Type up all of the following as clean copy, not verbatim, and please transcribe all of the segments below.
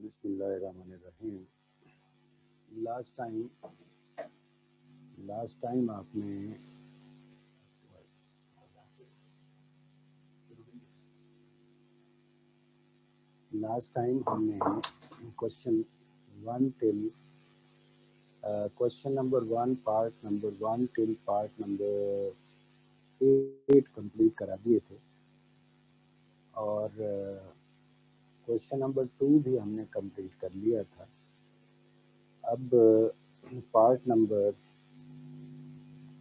बिस्मिल्लाहिर्रहमानिर्रहीम। Last time आपने हमने question number 1 part number 1 till part number 8 complete करा दिए थे और क्वेश्चन नंबर 2 भी हमने कंप्लीट कर लिया था। अब पार्ट नंबर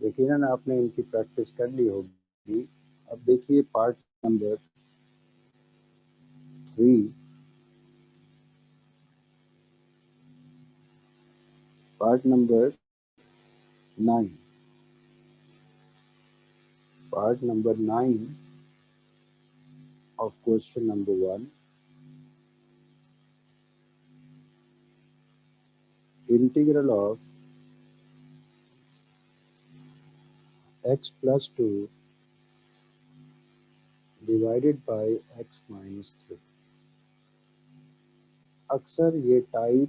यकीनन आपने इनकी प्रैक्टिस कर ली होगी। अब देखिए part number 3 part number 9 of question number 1, integral of x plus 2 divided by x minus 3। अक्सर ये टाइप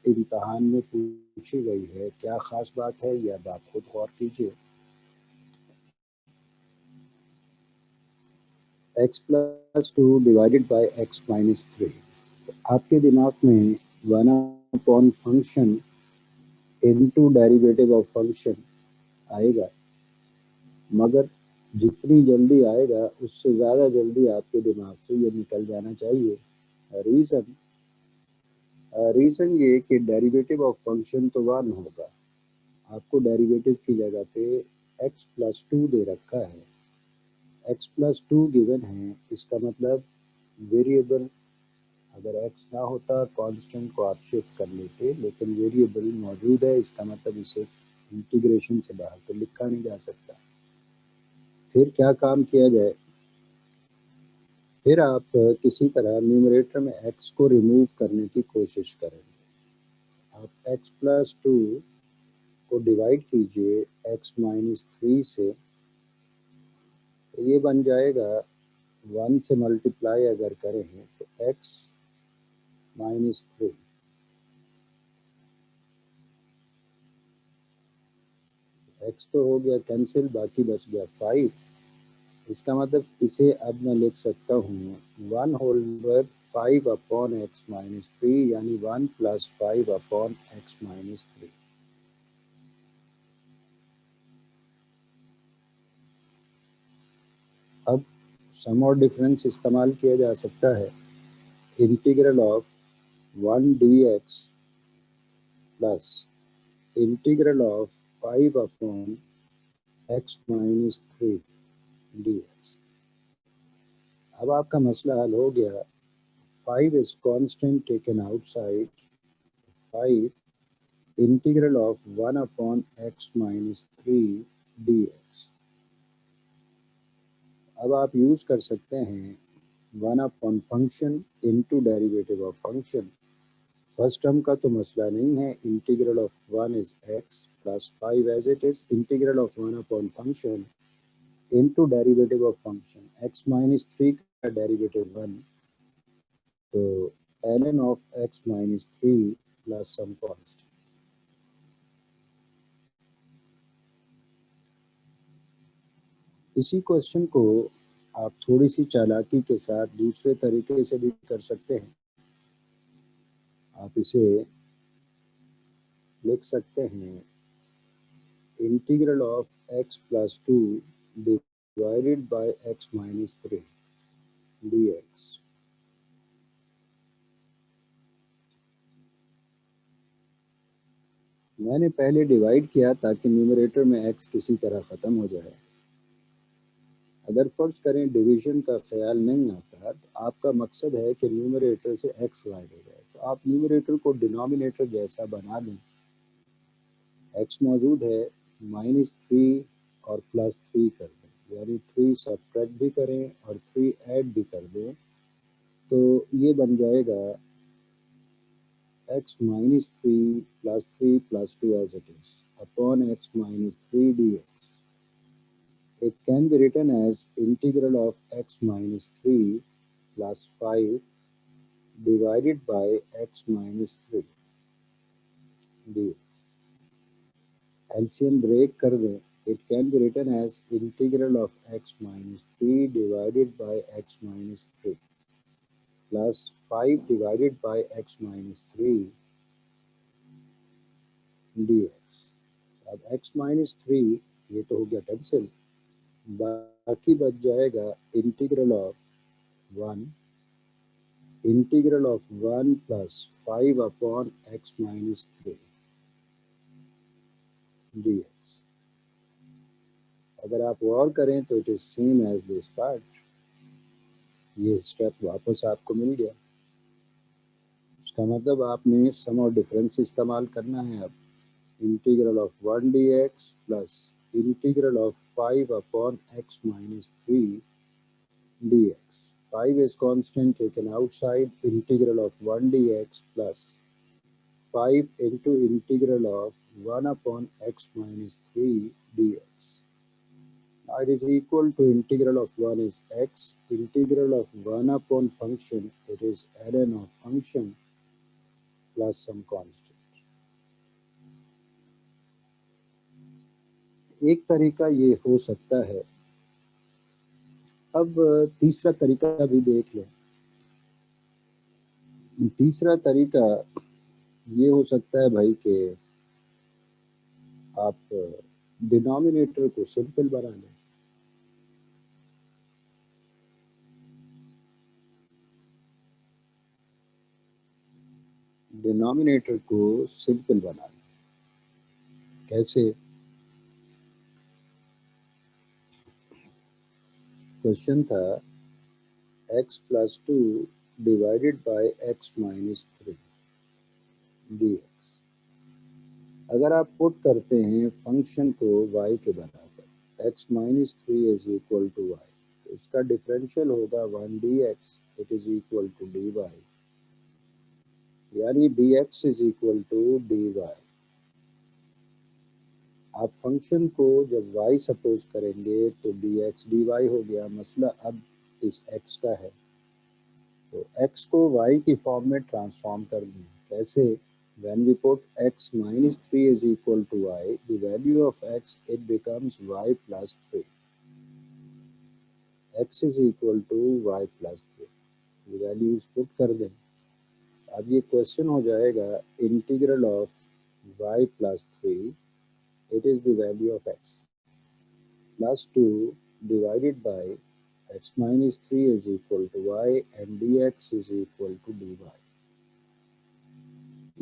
इम्तहान में पूछी गई है। क्या ख़ास बात है यह आप खुद गौर कीजिए। x plus 2 divided by x minus 3, आपके दिमाग में 1 upon function into derivative of function आएगा, मगर जितनी जल्दी आएगा उससे ज़्यादा जल्दी आपके दिमाग से ये निकल जाना चाहिए। रीज़न ये कि डेरिवेटिव ऑफ फंक्शन तो 1 होगा। आपको डेरिवेटिव की जगह पे x प्लस 2 दे रखा है। x प्लस 2 गिवन है, इसका मतलब वेरिएबल अगर x ना होता कांस्टेंट को आप शिफ्ट कर लेते, लेकिन वेरिएबल मौजूद है, इसका मतलब इसे इंटीग्रेशन से बाहर तो लिखा नहीं जा सकता। फिर क्या काम किया जाए? फिर आप किसी तरह न्यूमरेटर में x को रिमूव करने की कोशिश करेंगे। आप x प्लस 2 को डिवाइड कीजिए x माइनस 3 से, तो ये बन जाएगा 1 से मल्टीप्लाई अगर करें तो x माइनस 3, x तो हो गया कैंसिल, बाकी बच गया 5। इसका मतलब इसे अब मैं लिख सकता हूँ 1 whole over 5 upon x minus 3, यानी 1 प्लस 5 अपॉन x माइनस 3। अब सम और डिफरेंस इस्तेमाल किया जा सकता है। Integral of 1 dx plus integral of 5 upon x minus 3 dx। अब आपका मसला हल हो गया। 5 is constant taken outside, 5 integral of 1 upon x minus 3 dx। अब आप यूज कर सकते हैं 1 upon function into derivative of function. First term का तो मसला नहीं है। Integral of 1 is x plus 5 as it is, integral of 1 upon function into derivative of function x minus 3 का डेरिवेटिव 1, तो ln of x minus 3 plus some constant. इसी question को आप थोड़ी सी चालाकी के साथ दूसरे तरीके से भी कर सकते हैं। आप इसे लिख सकते हैं integral of x plus 2 divided by x minus 3 dx। मैंने पहले डिवाइड किया ताकि न्यूमरेटर में x किसी तरह ख़त्म हो जाए। अगर फर्ज करें डिवीजन का ख्याल नहीं आता तो आपका मकसद है कि न्यूमरेटर से x गायब हो जाए, तो आप न्यूमरेटर को डिनोमिनेटर जैसा बना लें। x मौजूद है, माइनस 3 और प्लस 3 कर दें, यानी 3 सब्ट्रैक्ट भी करें और 3 ऐड भी कर दें, तो ये बन जाएगा x minus 3 plus 3 plus 2 as it is upon x minus 3 dx। It can be written as integral of x minus 3 plus 5 divided by x minus 3 dx. LCM break कर दें, it can be written as integral of x minus 3 divided by x minus 3 plus 5 divided by x minus 3 dx. अब x minus 3 ये तो हो गया cancel, बाकी बच जाएगा integral of 1 plus 5 upon x minus 3 dx. अगर आप और करें तो it is same as this part, ये स्टेप वापस आपको मिल गया। इसका मतलब आपने सम और डिफरेंस इस्तेमाल करना है। अब integral of 1 dx plus integral of 5 upon x minus 3 dx. 5 is constant taken outside, integral of 1 dx plus 5 into integral of 1 upon x minus 3 dx. Now it is equal to integral of 1 is x, integral of 1 upon function, it is ln of function plus some constant. एक तरीका ये हो सकता है। अब तीसरा तरीका भी देख लें। तीसरा तरीका ये हो सकता है भाई कि आप डिनोमिनेटर को सिंपल बना लें। डिनोमिनेटर को सिंपल बना लें। कैसे? क्वेश्चन था x plus 2 divided by x minus 3 dx। अगर आप पुट करते हैं फंक्शन को y के बराबर, x minus 3 is equal to y, तो इसका डिफरेंशियल होगा 1 dx, it is equal to dy, यानी dx is equal to dy। आप फंक्शन को जब y सपोज करेंगे तो dx dy हो गया। मसला अब इस x का है, तो x को y की फॉर्म में ट्रांसफॉर्म कर दें। कैसे? when we put x minus 3 is equal to y, the value of x, it becomes y plus 3. x is equal to y plus 3, the values put कर दें। अब ये क्वेश्चन हो जाएगा integral of y plus 3, it is the value of x plus 2 divided by x minus 3 is equal to y and dx is equal to dy.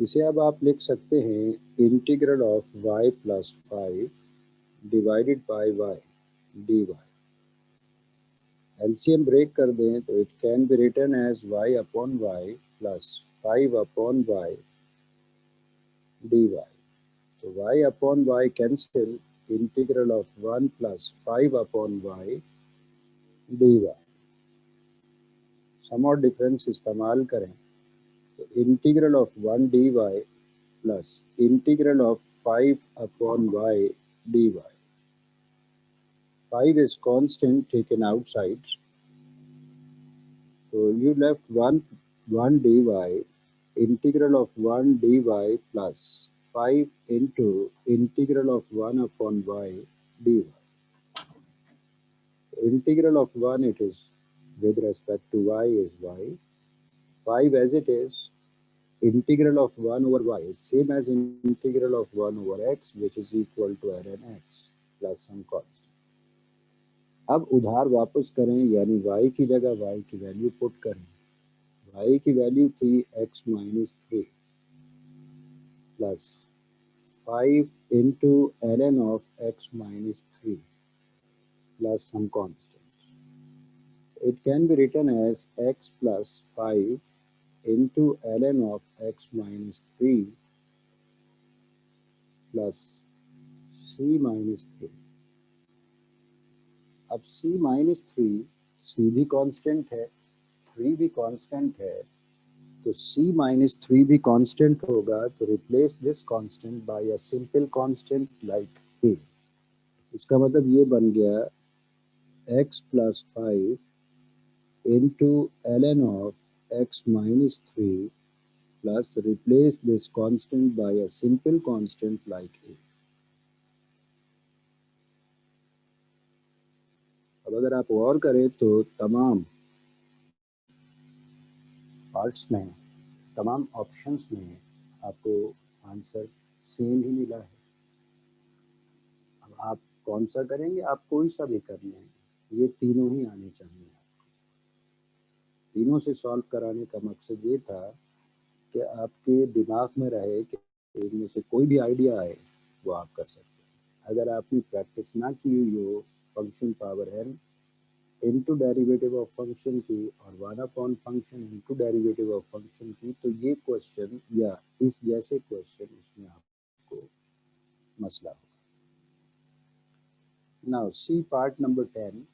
इसे अब आप लिख सकते हैं integral of y plus 5 divided by y dy। LCM break कर दें तो it can be written as y upon y plus 5 upon y dy। तो y upon y cancel, integral of 1 plus 5 upon y dy। सम और difference इस्तेमाल करें तो integral of 1 dy plus integral of 5 upon y dy. 5 is constant taken outside, so you left 1 dy, integral of 1 dy plus 5 into integral of 1 upon y dy. Integral of 1, it is with respect to y is y, 5 as it is, integral of 1 over y is same as integral of 1 over x, which is equal to ln x plus some constant. अब उधार वापस करें, यानी y की जगह y की value put करें। y की वैल्यू थी x minus 3 plus 5 into ln of x minus 3 plus some constant. It can be written as x plus 5 into ln of x minus 3 plus c minus 3। अब c minus 3, c भी constant है, 3 भी constant है, तो c minus 3 भी constant होगा, तो replace this constant by a simple constant like a। इसका मतलब ये बन गया x plus 5 into ln of x minus 3 plus replace this constant by a simple constant like a. अब अगर आप और करें तो तमाम पार्ट्स में, तमाम ऑप्शंस में आपको आंसर सेम ही मिला है। अब आप कौन सा करेंगे, आप कोई सा भी कर लें, ये तीनों ही आने चाहिए आपको। तीनों से सॉल्व कराने का मकसद ये था कि आपके दिमाग में रहे कि इनमें से कोई भी आइडिया आए वो आप कर सकते हैं। अगर आपने प्रैक्टिस ना की हुई हो function power n into derivative of function की और 1 function into derivative of function की, तो ये क्वेश्चन या इस जैसे क्वेश्चन इसमें आपको मसला होगा। Now C part number 10.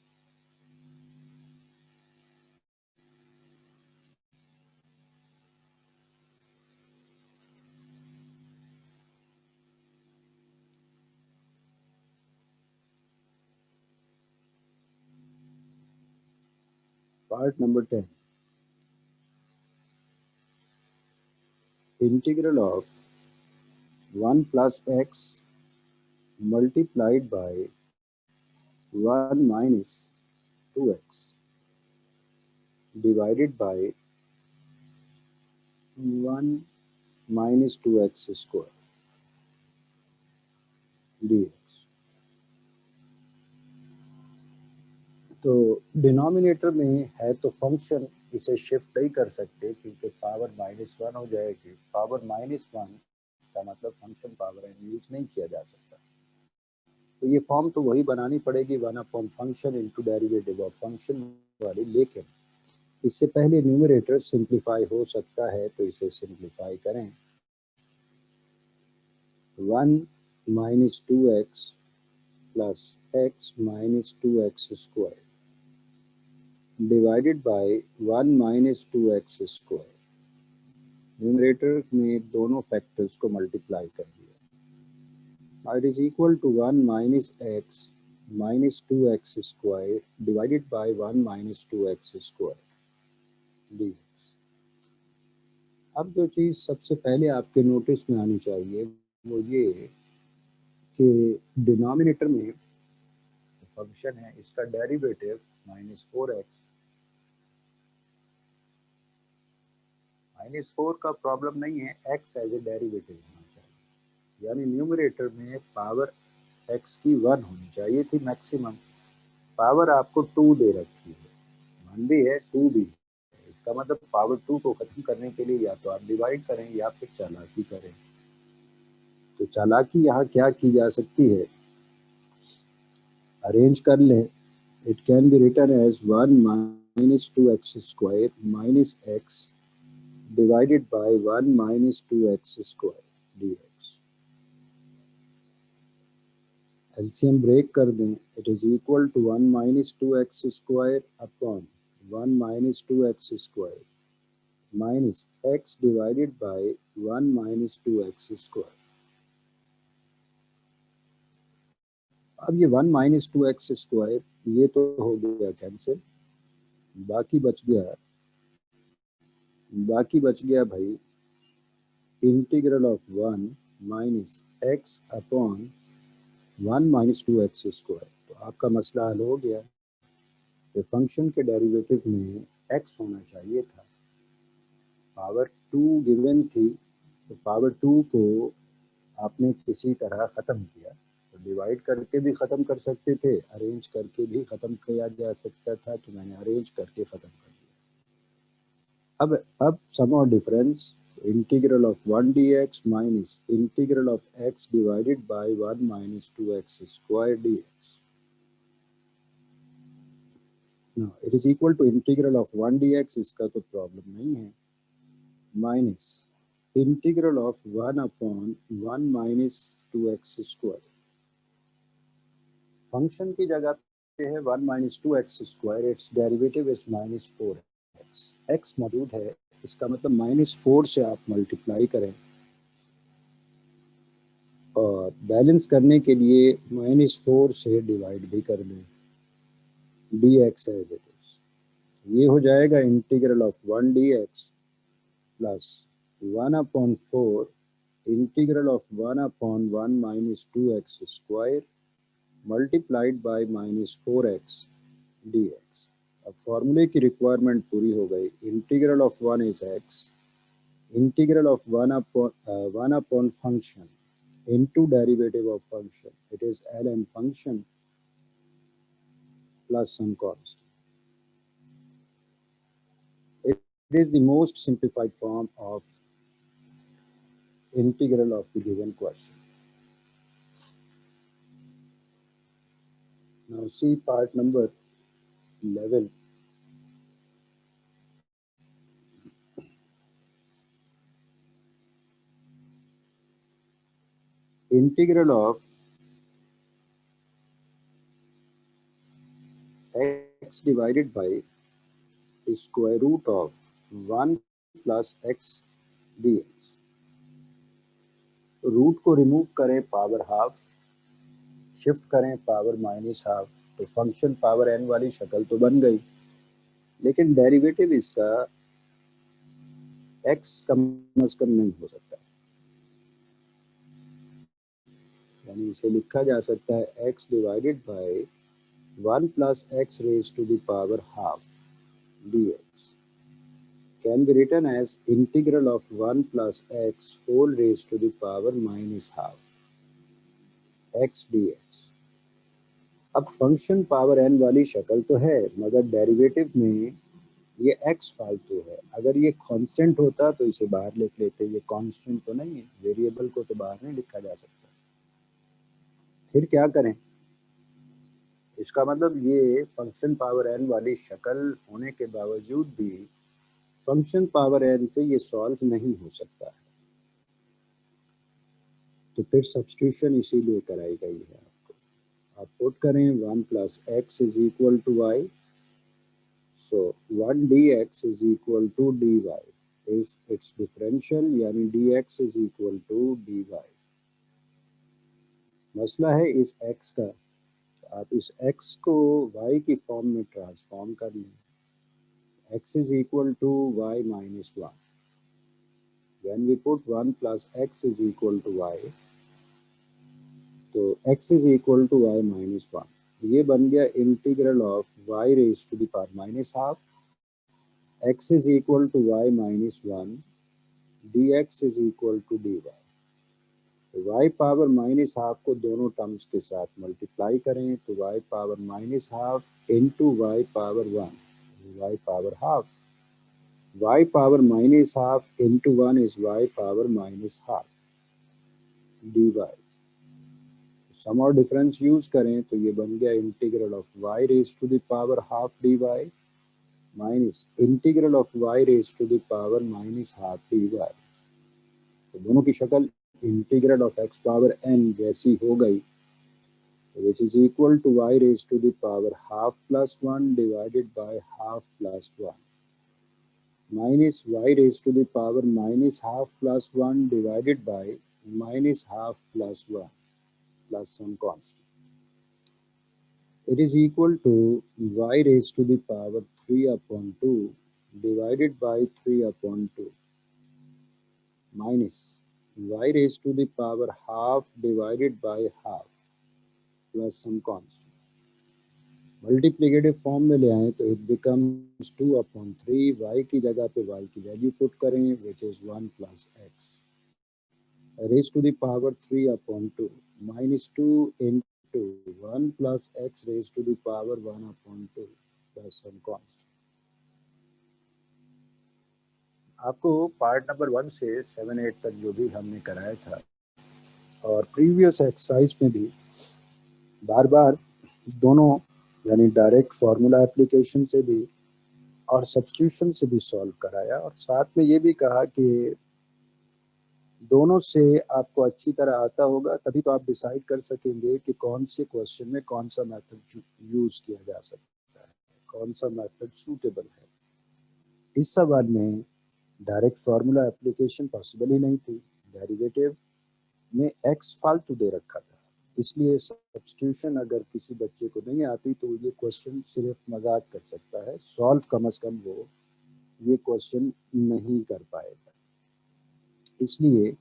Part number 10. Integral of 1 plus x multiplied by 1 minus 2x divided by 1 minus 2x square dx. तो डिनोमिनेटर में है तो फंक्शन इसे शिफ्ट नहीं कर सकते क्योंकि पावर -1 हो जाएगी। पावर -1 का मतलब फंक्शन पावर n यूज नहीं किया जा सकता। तो ये फॉर्म तो वही बनानी पड़ेगी 1 upon function into derivative of function वाली, लेकिन इससे पहले न्यूमरेटर सिंप्लीफाई हो सकता है तो इसे सिंप्लीफाई करें। 1 minus 2x plus x minus 2x square divided by 1 minus 2x square. Numerator में दोनों फैक्टर्स को मल्टीप्लाई कर दिया। It is equal to 1 minus x minus 2x square divided by 1 minus 2x square dx. अब जो चीज़ सबसे पहले आपके नोटिस में आनी चाहिए वो ये कि डिनोमिनेटर में फंक्शन है इसका डेरिवेटिव -4x। -4 का प्रॉब्लम नहीं है, x एज ए डेरिवेटिव होना चाहिए, यानी न्यूमरेटर में पावर x की 1 होनी चाहिए थी मैक्सिमम। पावर आपको 2 दे रखी है, 1 भी है 2 भी है। इसका मतलब पावर 2 को खत्म करने के लिए या तो आप डिवाइड करें या फिर चालाकी करें। तो चालाकी यहाँ क्या की जा सकती है, अरेंज कर लें। It can be written as 1 minus 2x square minus x divided by 1 minus 2x square dx. LCM break कर दें, it is equal to 1 minus 2x square upon 1 minus 2x square minus x divided by 1 minus 2x square. अब ये 1 minus 2x square ये तो हो गया cancel, बाकी बच गया भाई integral of 1 minus x upon 1 minus 2x square. तो आपका मसला हल हो गया कि फंक्शन के डेरिवेटिव में x होना चाहिए था, पावर 2 गिवन थी, तो पावर 2 को आपने किसी तरह ख़त्म किया। तो डिवाइड करके भी ख़त्म कर सकते थे, अरेंज करके भी ख़त्म किया जा सकता था, तो मैंने अरेंज करके ख़त्म कर दिया। अब सम और difference, integral of 1 dx minus integral of x divided by 1 minus 2x square dx. Now it is equal to integral of 1 dx, इसका तो प्रॉब्लम नहीं है, minus integral of 1 upon 1 minus 2x square. Function की जगह पे है 1 minus 2x square, it's derivative is -4x। x मौजूद है, इसका मतलब -4 से आप मल्टीप्लाई करें और बैलेंस करने के लिए -4 से डिवाइड भी कर दें। dx एज इट इज ये हो जाएगा integral of 1 dx plus 1/4 integral of 1/1 minus 2x square multiplied by minus 4x dx। अब फॉर्मूले की रिक्वायरमेंट पूरी हो गई। Integral of 1 is x, integral of 1 upon function into derivative of function, it is ln function plus some constant. It is the most simplified form of integral of the given question. Now see part number 11. Integral of x divided by the square root of 1 plus x dx। Root को remove करें power half, shift करें power minus half, तो function power n वाली शक्ल तो बन गई, लेकिन डेरिवेटिव इसका x कम अज कम नहीं हो सकता, यानी इसे लिखा जा सकता है x divided by 1 plus x raise to the power half dx can be written as integral of 1 plus x whole raise to the power minus half x dx। अब फंक्शन पावर n वाली शक्ल तो है, मगर derivative में ये x फालतू है। अगर ये कांस्टेंट होता तो इसे बाहर लिख लेते, ये कांस्टेंट तो नहीं है, वेरिएबल को तो बाहर नहीं लिखा जा सकता। फिर क्या करें? इसका मतलब ये फंक्शन पावर n वाली शक्ल होने के बावजूद भी फंक्शन पावर n से ये सॉल्व नहीं हो सकता है, तो फिर सब्स्टिट्यूशन इसीलिए कराई गई है। आपको आप पुट करें 1 plus x is equal to y, so 1 dx is equal to dy is its differential, यानी dx is equal to dy। मसला है इस x का, आप इस x को y की फॉर्म में ट्रांसफॉर्म कर लें। x is equal to y minus 1. When we put 1 plus x is equal to y, तो x is equal to y minus 1, ये बन गया integral of y raise to the power minus half x is equal to y minus 1 dx is equal to dy। y power minus half को दोनों terms के साथ multiply करें तो y power minus half into y power 1, y power half, y power minus half into 1 is y power minus half dy। सम और difference use करें तो ये बन गया integral of y raise to the power half dy minus integral of y raise to the power minus half dy। तो दोनों की शक्ल integral of x power n जैसी हो गई, which is equal to y raised to the power half plus 1 divided by half plus 1 minus y raised to the power minus half plus 1 divided by minus half plus 1 plus some constant. It is equal to y raised to the power 3 upon 2 divided by 3 upon 2 minus y raised to the power half divided by half plus some constant. Multiplicative form में ले आए तो it becomes 2 upon 3, y की जगह पे y की value put करें which is 1 plus x raise to the power 3 upon 2 minus 2 into 1 plus x raise to the power 1 upon 2 plus some constant. आपको पार्ट नंबर 1 से 7-8 तक जो भी हमने कराया था और प्रीवियस एक्सरसाइज में भी बार बार दोनों यानी डायरेक्ट फार्मूला एप्लीकेशन से भी और सब्स्टिट्यूशन से भी सॉल्व कराया, और साथ में ये भी कहा कि दोनों से आपको अच्छी तरह आता होगा तभी तो आप डिसाइड कर सकेंगे कि कौन से क्वेश्चन में कौन सा मेथड यूज किया जा सकता है, कौन सा मेथड सूटेबल है। इस सवाल में डायरेक्ट फार्मूला एप्लीकेशन पॉसिबल ही नहीं थी, डेरिवेटिव में x फालतू दे रखा था, इसलिए सब्स्टिट्यूशन अगर किसी बच्चे को नहीं आती तो ये क्वेश्चन सिर्फ मजाक कर सकता है, सॉल्व कम से कम वो ये क्वेश्चन नहीं कर पाएगा। इसलिए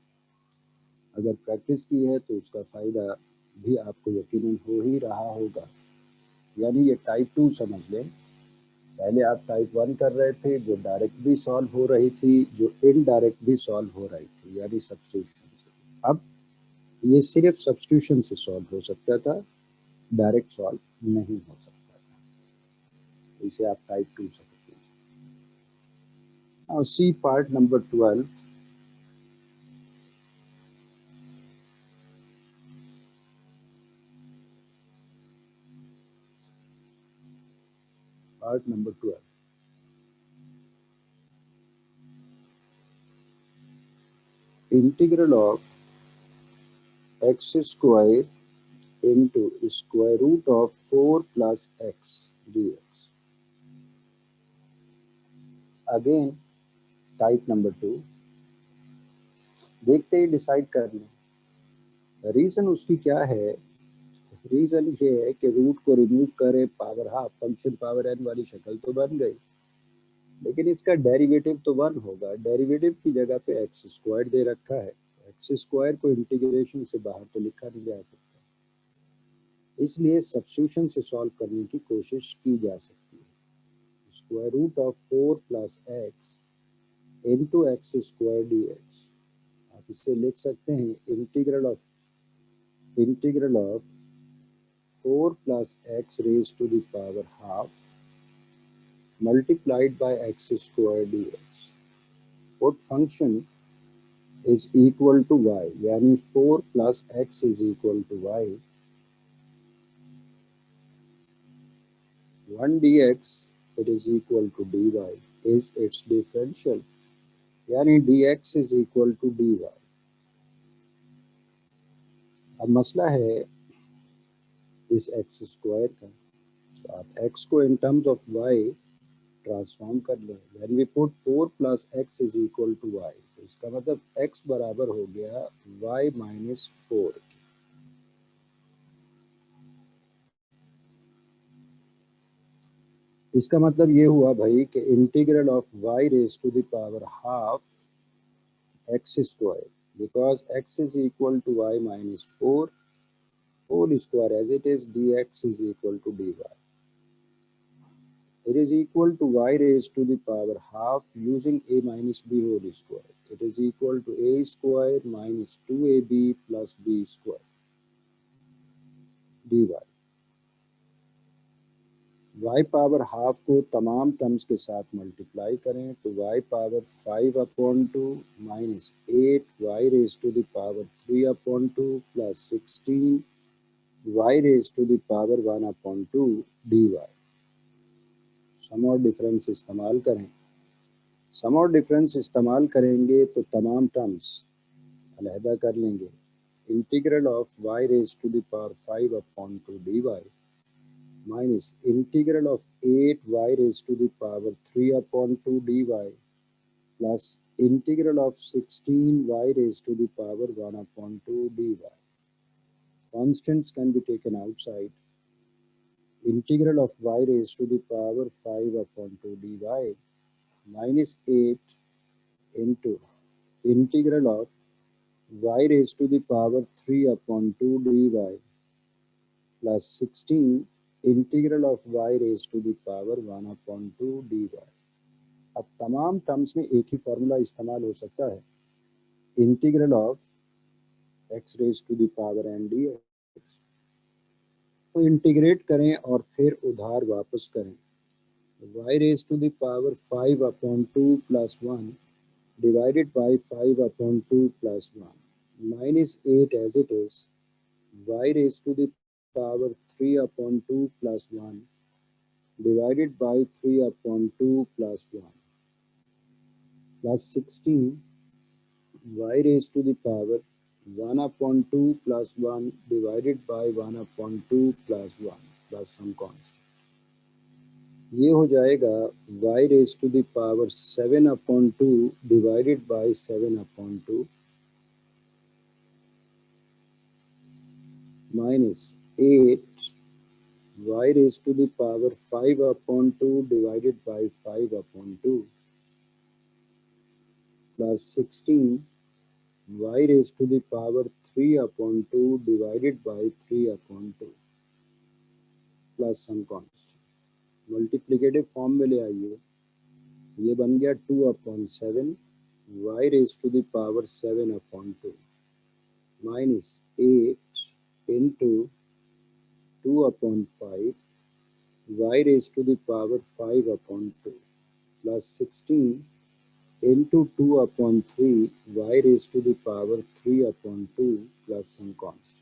अगर प्रैक्टिस की है तो उसका फ़ायदा भी आपको यकीनन हो ही रहा होगा। यानी ये टाइप 2 समझ लें, पहले आप टाइप 1 कर रहे थे जो डायरेक्ट भी सॉल्व हो रही थी, जो इनडायरेक्ट भी सॉल्व हो रही थी, यानी सब्स्टिट्यूशन से। अब ये सिर्फ सब्स्टिट्यूशन से सॉल्व हो सकता था, डायरेक्ट सॉल्व नहीं हो सकता था, तो इसे आप टाइप 2 समझ लीजिए। Now see part number 12. Part number 12. Integral of x square into square root of 4 plus x dx. Again, type number 2. देखते ही डिसाइड कर लें। रीजन उसकी क्या है? रीजन ये है कि रूट को रिमूव करें, power half, function power n वाली शक्ल तो बन गई, लेकिन इसका डेरिवेटिव तो 1 होगा। डेरिवेटिव की जगह पे एक्स स्क्वायर दे रखा है, एक्स स्क्वायर को इंटीग्रेशन से बाहर तो लिखा नहीं जा सकता, इसलिए सब्स्टिट्यूशन से सॉल्व करने की कोशिश की जा सकती है। Square root of 4 plus x into x square d x, आप इसे लिख सकते हैं integral of 4 plus x raise to the power half multiplied by x square dx. Put function is equal to y, यानी 4 plus x is equal to y. 1 dx it is equal to dy is its differential, यानी dx is equal to dy. अब मसला है इस x square का, तो आप x को in terms of y transform कर लें। When we put 4 plus x is equal to y, तो इसका मतलब x बराबर हो गया y minus 4। इसका मतलब ये हुआ भाई कि integral of y raise to the power half x square, because x is equal to y minus 4 whole square as it is, dx is equal to dy. It is equal to y raised to the power half using a minus b whole square. It is equal to a square minus 2ab plus b square dy. y power half को तमाम terms के साथ multiply करें तो y power 5/2 minus 8 y raise to the power 3/2 plus 16 y raise to the power 1/2 dy। सम और difference इस्तेमाल करें। सम और डिफरेंस इस्तेमाल करेंगे तो तमाम टर्म्स अलहदा कर लेंगे। Integral of y raise to the power 5/2 dy minus integral of 8y raised to the power 3/2 dy plus integral of 16y raised to the power 1/2 dy. Constants can be taken outside. Integral of y raised to the power 5/2 dy minus 8 into integral of y raised to the power 3/2 dy plus 16 integral of y raise to the power 1/2 dy। अब तमाम terms में एक ही formula इस्तेमाल हो सकता है, integral of x raise to the power n dx। तो integrate करें और फिर उधार वापस करें। y raise to the power 5/2 plus 1 divided by 5/2 plus 1 minus 8 as it is, y raise to the power 3/2 plus 1 divided by 3/2 plus 1 plus 16 y raised to the power 1/2 plus 1 divided by 1/2 plus 1 plus some constant। ये हो जाएगा y raised to the power 7/2 divided by 7/2 minus 8 y raised to the power 5 upon 2 divided by 5 upon 2 plus 16 y raised to the power 3 upon 2 divided by 3 upon 2 plus some constant. Multiplicative form में ले आइए, ये बन गया 2 upon 7 y raise to the power 7 upon 2 minus 8 into 2 upon 5 y raise to the power 5 upon 2 plus 16 into 2 upon 3 y raised to the power 3 upon 2 plus some constant.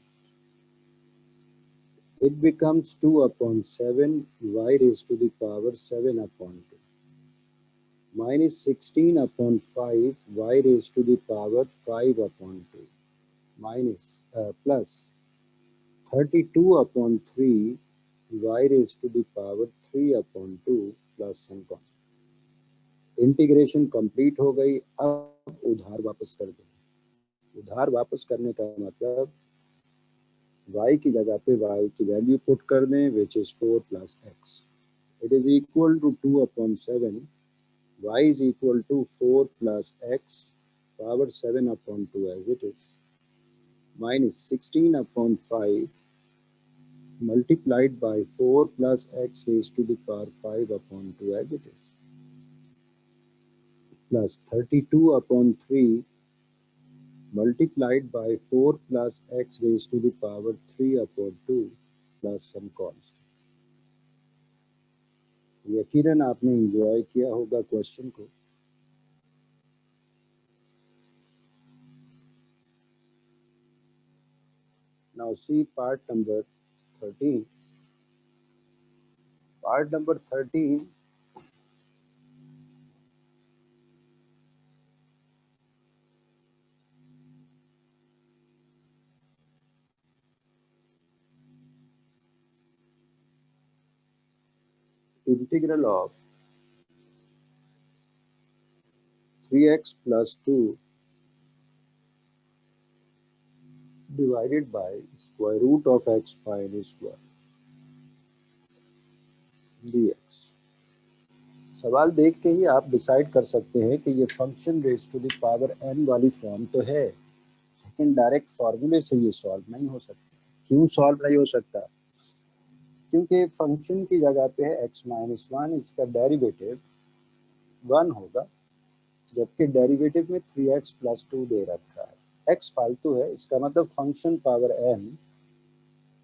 It becomes 2 upon 7 y raised to the power 7 upon 2 minus 16 upon 5 y raised to the power 5 upon 2 minus plus 32 upon 3 y raised to the power 3 upon 2 plus some constant. Integration complete हो गई। अब उधार वापस कर दें। उधार वापस करने का मतलब y की जगह पे y की वैल्यू पुट कर दें which is 4 plus x. It is equal to 2 upon 7 y is equal to 4 plus x power 7 upon 2 as it is minus 16 upon 5 multiplied by 4 plus x raised to the power 5 upon 2 as it is plus 32 upon 3 multiplied by 4 plus x raised to the power 3 upon 2 plus some constant। यकीनन आपने enjoy किया होगा question को। Now see part number 13. Part number 13 integral of 3x plus 2 divided by square root of x minus 1 dx। सवाल देख के ही आप decide कर सकते हैं कि ये function raise to the power n वाली फॉर्म तो है, लेकिन डायरेक्ट फॉर्मूले से ये सॉल्व नहीं हो सकता। क्यों सॉल्व नहीं हो सकता? क्योंकि फंक्शन की जगह पे है x माइनस 1, इसका डेरिवेटिव 1 होगा, जबकि डेरिवेटिव में 3x प्लस 2 दे रखा है। x फालतू है, इसका मतलब function power n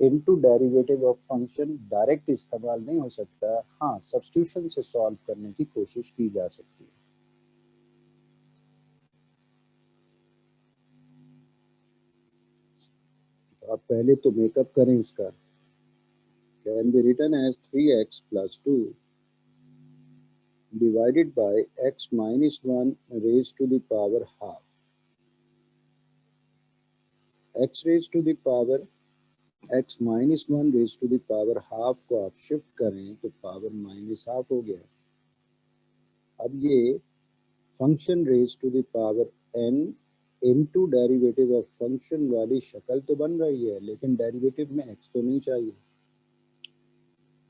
into derivative of function direct इस्तेमाल नहीं हो सकता। हाँ, सब्स्टिट्यूशन से सॉल्व करने की कोशिश की जा सकती है। तो आप पहले तो मेकअप करें इसका। Can be written as 3x plus 2 divided by x minus 1 raised to the power half। x raised to the power x minus 1 raised to the power half को आप शिफ्ट करें तो पावर माइनस हाफ हो गया। अब ये function raise to the power n into derivative of function वाली शक्ल तो बन रही है, लेकिन डेरिवेटिव में x तो नहीं चाहिए,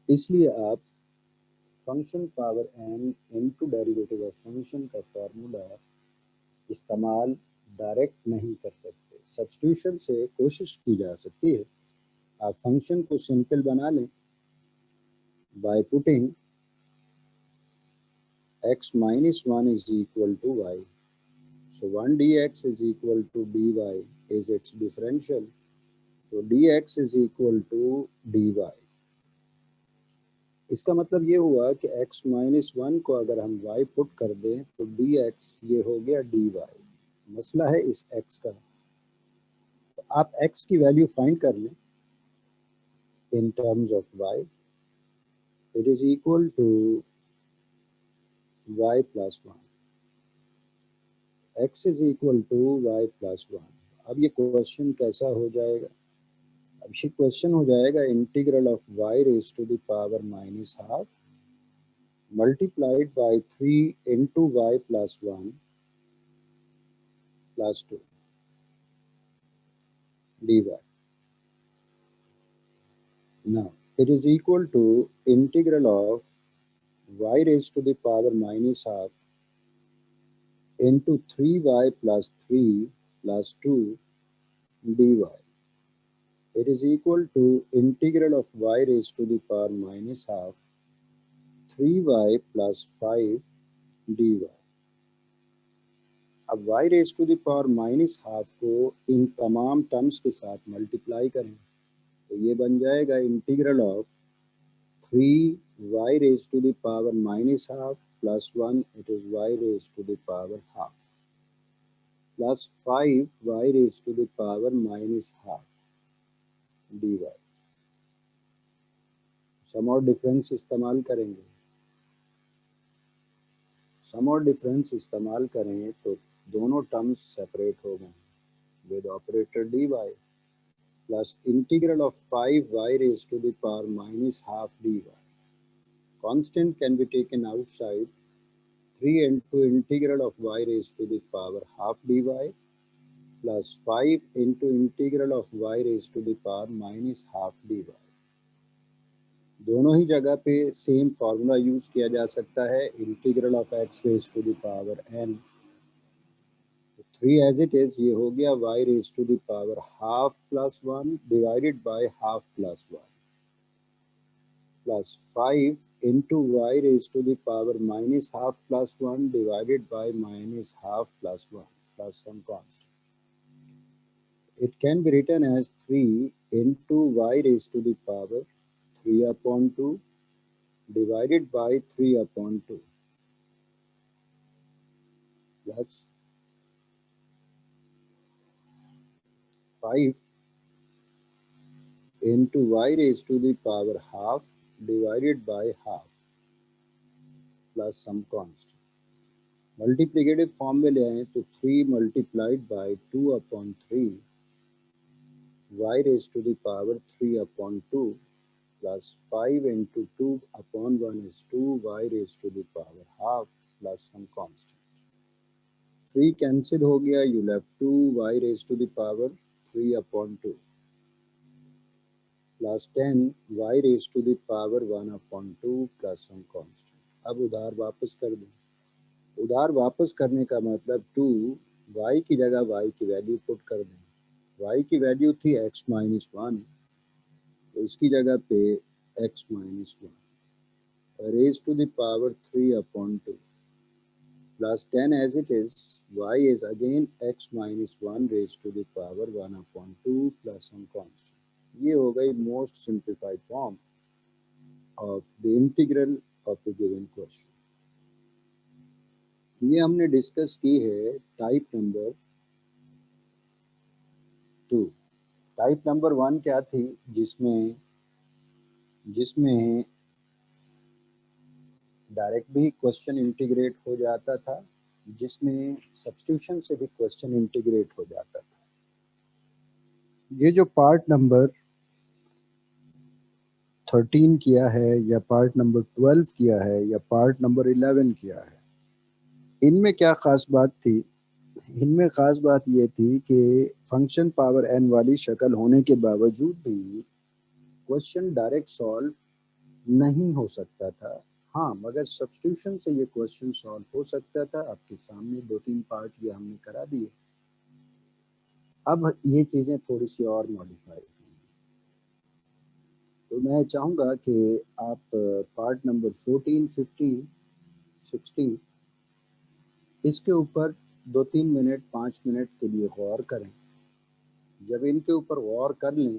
इसलिए आप function power n into derivative of function का फॉर्मूला इस्तेमाल डायरेक्ट नहीं कर सकते। सब्स्टिट्यूशन से कोशिश की जा सकती है। आप फंक्शन को सिंपल बना लें by putting x minus 1 is equal to y, so 1 dx is equal to dy is its differential, so dx is equal to dy। इसका मतलब ये हुआ कि x माइनस 1 को अगर हम y पुट कर दें तो dx ये हो गया dy। मसला है इस x का, तो आप x की वैल्यू फाइंड कर लें in terms of y। It is equal to y plus 1, x is equal to y plus 1। अब ये क्वेश्चन कैसा हो जाएगा? अब ये क्वेश्चन हो जाएगा integral of y raise to the power minus half multiplied by 3 into y plus 1 plus 2 dy। Now, it is equal to integral of y raised to the power minus half into 3y plus 3 plus 2 dy. It is equal to integral of y raised to the power minus half 3y plus 5 dy. अब y raise to the power minus half को इन तमाम terms के साथ multiply करें तो ये बन जाएगा integral of 3y raise to the power minus half plus 1 it is y raise to the power half plus 5y raise to the power minus half dy। सम और डिफरेंस इस्तेमाल करेंगे, सम और डिफरेंस इस्तेमाल करें तो दोनों टर्म्स सेपरेट हो गए with operator dy plus integral of 5y raised to the power minus half dy. Constant can be taken outside 3 into integral of y raised to the power half dy plus 5 into integral of y raised to the power minus half dy. दोनों ही जगह पे same formula use किया जा सकता है integral of x raise to the power n। 3 as it is ये हो गया y raise to the power half plus 1 divided by half plus 1 plus 5 into y raised to the power minus half plus 1 divided by minus half plus 1 plus some constant. It can be written as 3 into y raised to the power 3 upon 2 divided by 3 upon 2 plus 5 into y raised to the power half divided by half plus some constant. Multiplicative form में ले आए तो 3 multiplied bye 2 upon 3 y raised to the power 3 upon 2 plus 5 into 2 upon 1 is 2 y raised to the power half plus some constant. 3 cancel हो गया, you left 2 y raised to the power 3 upon 2 plus 10 y raised to the power 1 upon 2 plus some constant. अब उधार वापस कर दें। उधार वापस करने का मतलब 2 y की जगह y की वैल्यू पुट कर दें। y की वैल्यू थी x माइनस 1 तो इसकी जगह पे x minus 1 raise to the power 3 upon 2 plus 10 as it is, y is again x minus 1 raised to the power 1 upon 2 plus some constant. ये हो गई most simplified form of the integral of the given question. ये हमने discuss की है type number 2। Type number 1 क्या थी जिसमें डायरेक्ट भी क्वेश्चन इंटीग्रेट हो जाता था, जिसमें सब्स्टिट्यूशन से भी क्वेश्चन इंटीग्रेट हो जाता था। ये जो पार्ट नंबर 13 किया है या पार्ट नंबर 12 किया है या पार्ट नंबर 11 किया है, इनमें क्या ख़ास बात थी? इनमें ख़ास बात ये थी कि फंक्शन पावर n वाली शक्ल होने के बावजूद भी क्वेश्चन डायरेक्ट सॉल्व नहीं हो सकता था। हाँ, मगर सब्स्टिट्यूशन से ये क्वेश्चन सॉल्व हो सकता था। आपके सामने 2-3 पार्ट ये हमने करा दिए। अब ये चीज़ें थोड़ी सी और मॉडिफाई हुई, तो मैं चाहूँगा कि आप पार्ट नंबर 14, 15, 16 इसके ऊपर 2-3 मिनट 5 मिनट के लिए गौर करें। जब इनके ऊपर गौर कर लें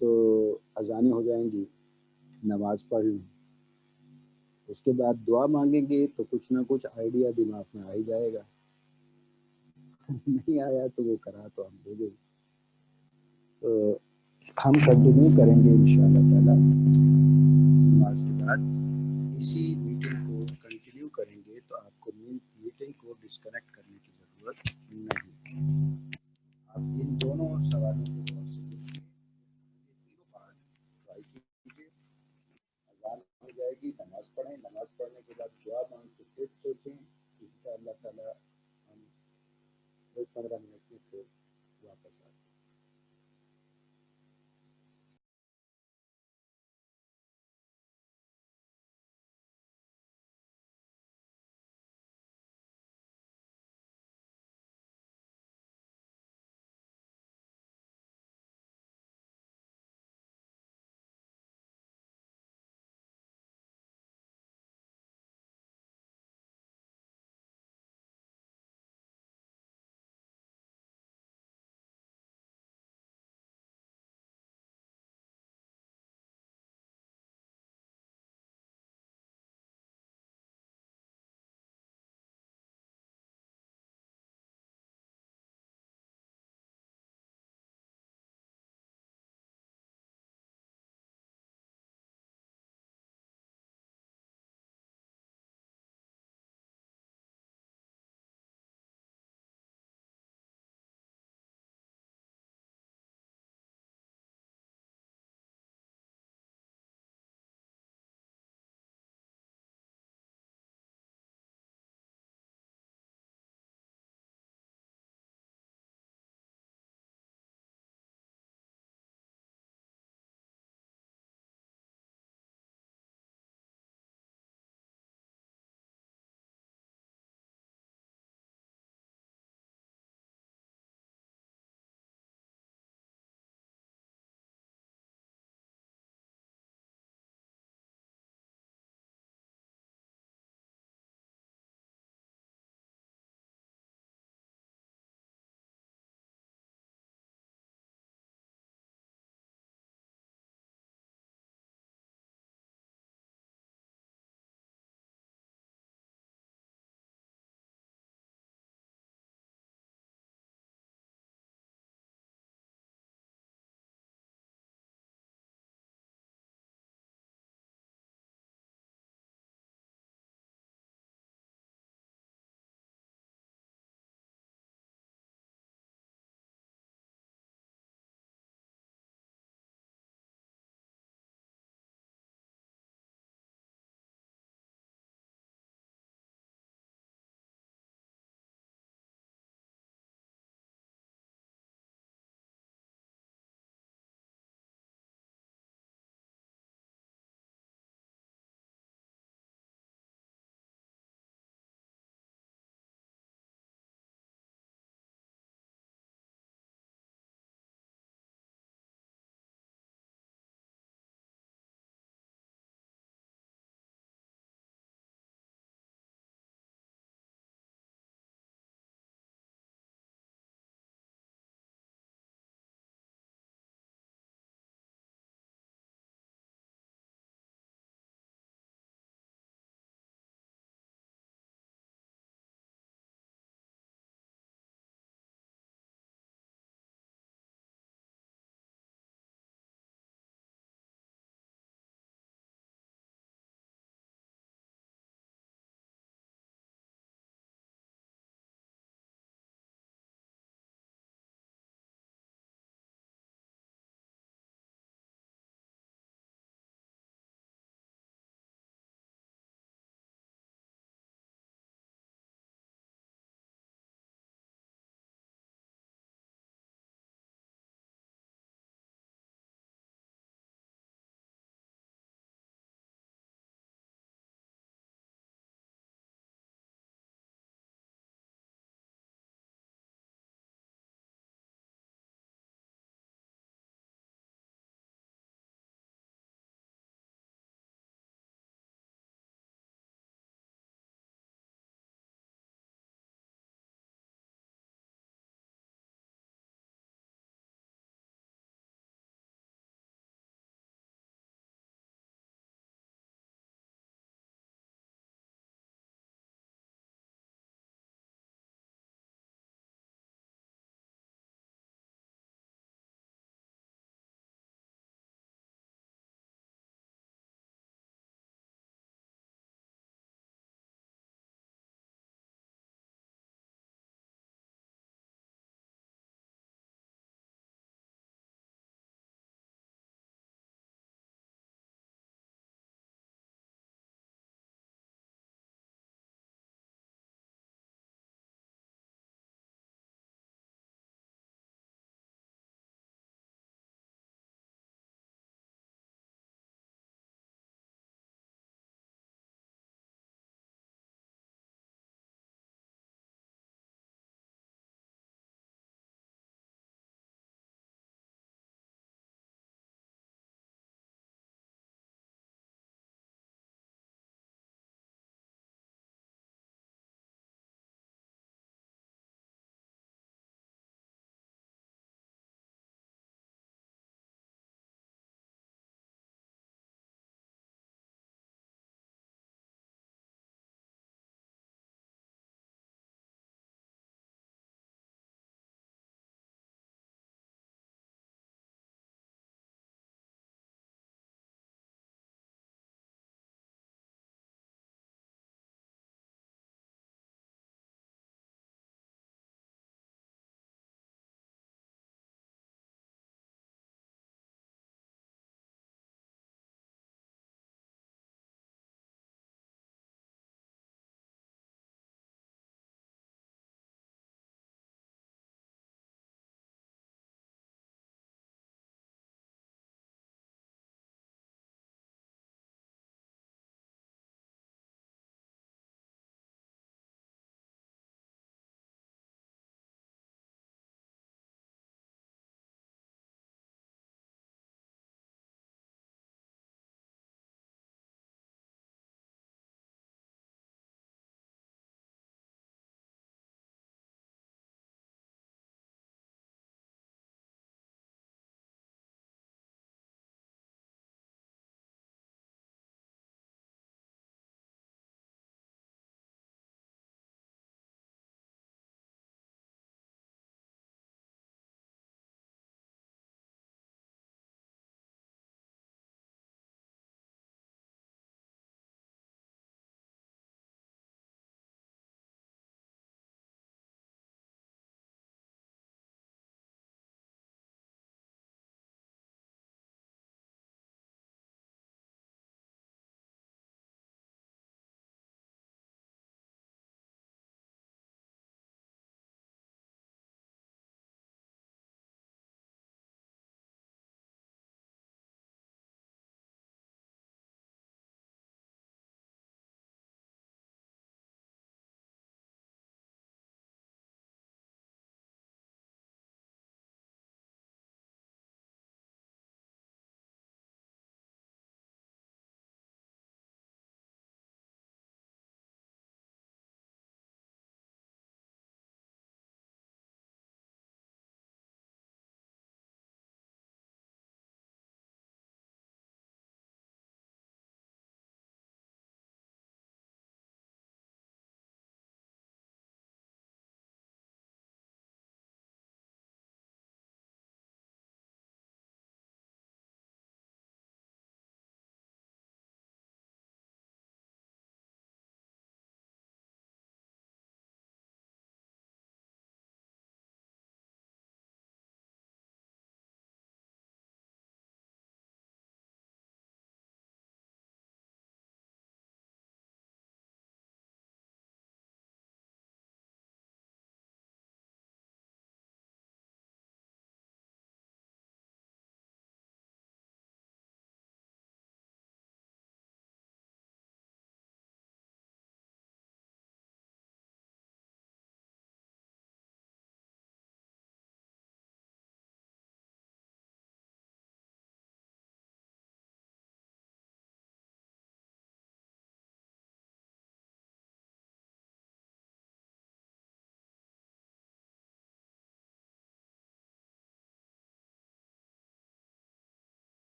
तो अजानें हो जाएंगी, नमाज पढ़ लें, उसके बाद दुआ मांगेंगे तो कुछ ना कुछ आइडिया दिमाग में आ ही जाएगा। नहीं आया तो वो करा तो हम दे देंगे। तो हम कंटिन्यू करेंगे इंशाल्लाह ताला नमाज के बाद। इसी मीटिंग को कंटिन्यू करेंगे तो आपको मीटिंग को डिस्कनेक्ट करने की ज़रूरत नहीं। आप इन दोनों सवालों को गौर से देखिए, तीनों पार्ट ट्राई कीजिए। अज़ान हो जाएगी, नमाज पढ़ें, नमाज पढ़ने के बाद दुआ मांग के फिर सोचें। इंशाअल्लाह ताला हम 10-15 मिनट में फिर वापस आते हैं।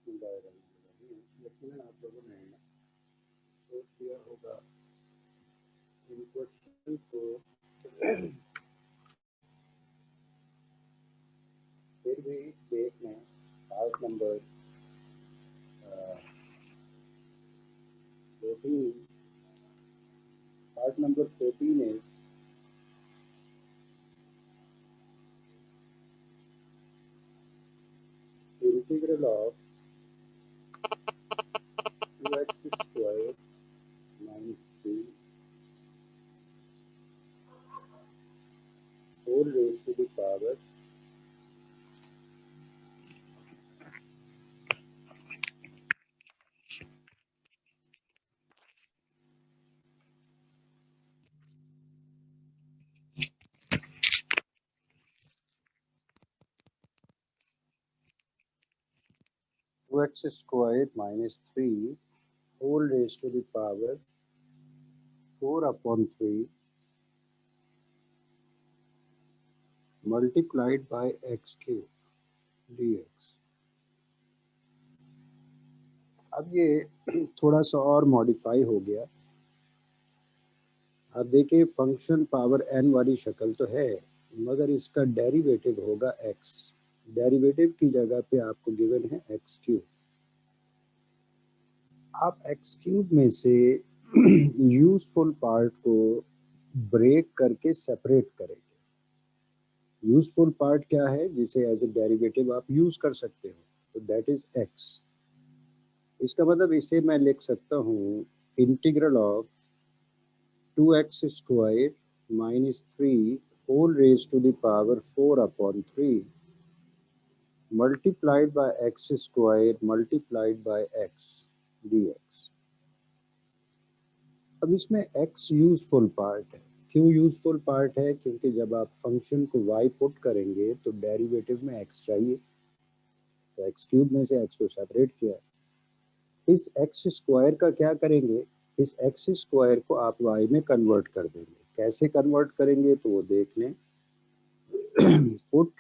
यकीनन आप लोगों ने सोच लिया होगा इन क्वेश्चन को फिर भी देख लें। Part number 14, part number 14 is integral of 2x square minus 3 whole raised to the power 2x squared minus 3 whole raised to the power 4 upon 3 multiplied by x cube dx। अब ये थोड़ा सा और मॉडिफाई हो गया। अब देखिए फंक्शन पावर n वाली शक्ल तो है, मगर इसका डेरिवेटिव होगा x। डेरिवेटिव की जगह पे आपको गिवन है x क्यूब। आप x क्यूब में से यूजफुल पार्ट को ब्रेक करके सेपरेट करेंगे। यूजफुल पार्ट क्या है जिसे एज ए डेरिवेटिव आप यूज कर सकते हो, तो दैट इज x। इसका मतलब इसे मैं लिख सकता हूँ integral of 2x square minus 3 whole raise to the power 4 upon 3 multiplied by x square multiplied by x dx। अब इसमें x यूजफुल पार्ट है। क्यों यूजफुल पार्ट है? क्योंकि जब आप फंक्शन को y पुट करेंगे तो डेरिवेटिव में x चाहिए, तो x क्यूब में से x को सेपरेट किया। इस x स्क्वायर का क्या करेंगे? इस x स्क्वायर को आप y में कन्वर्ट कर देंगे। कैसे कन्वर्ट करेंगे तो वो देख लें। Put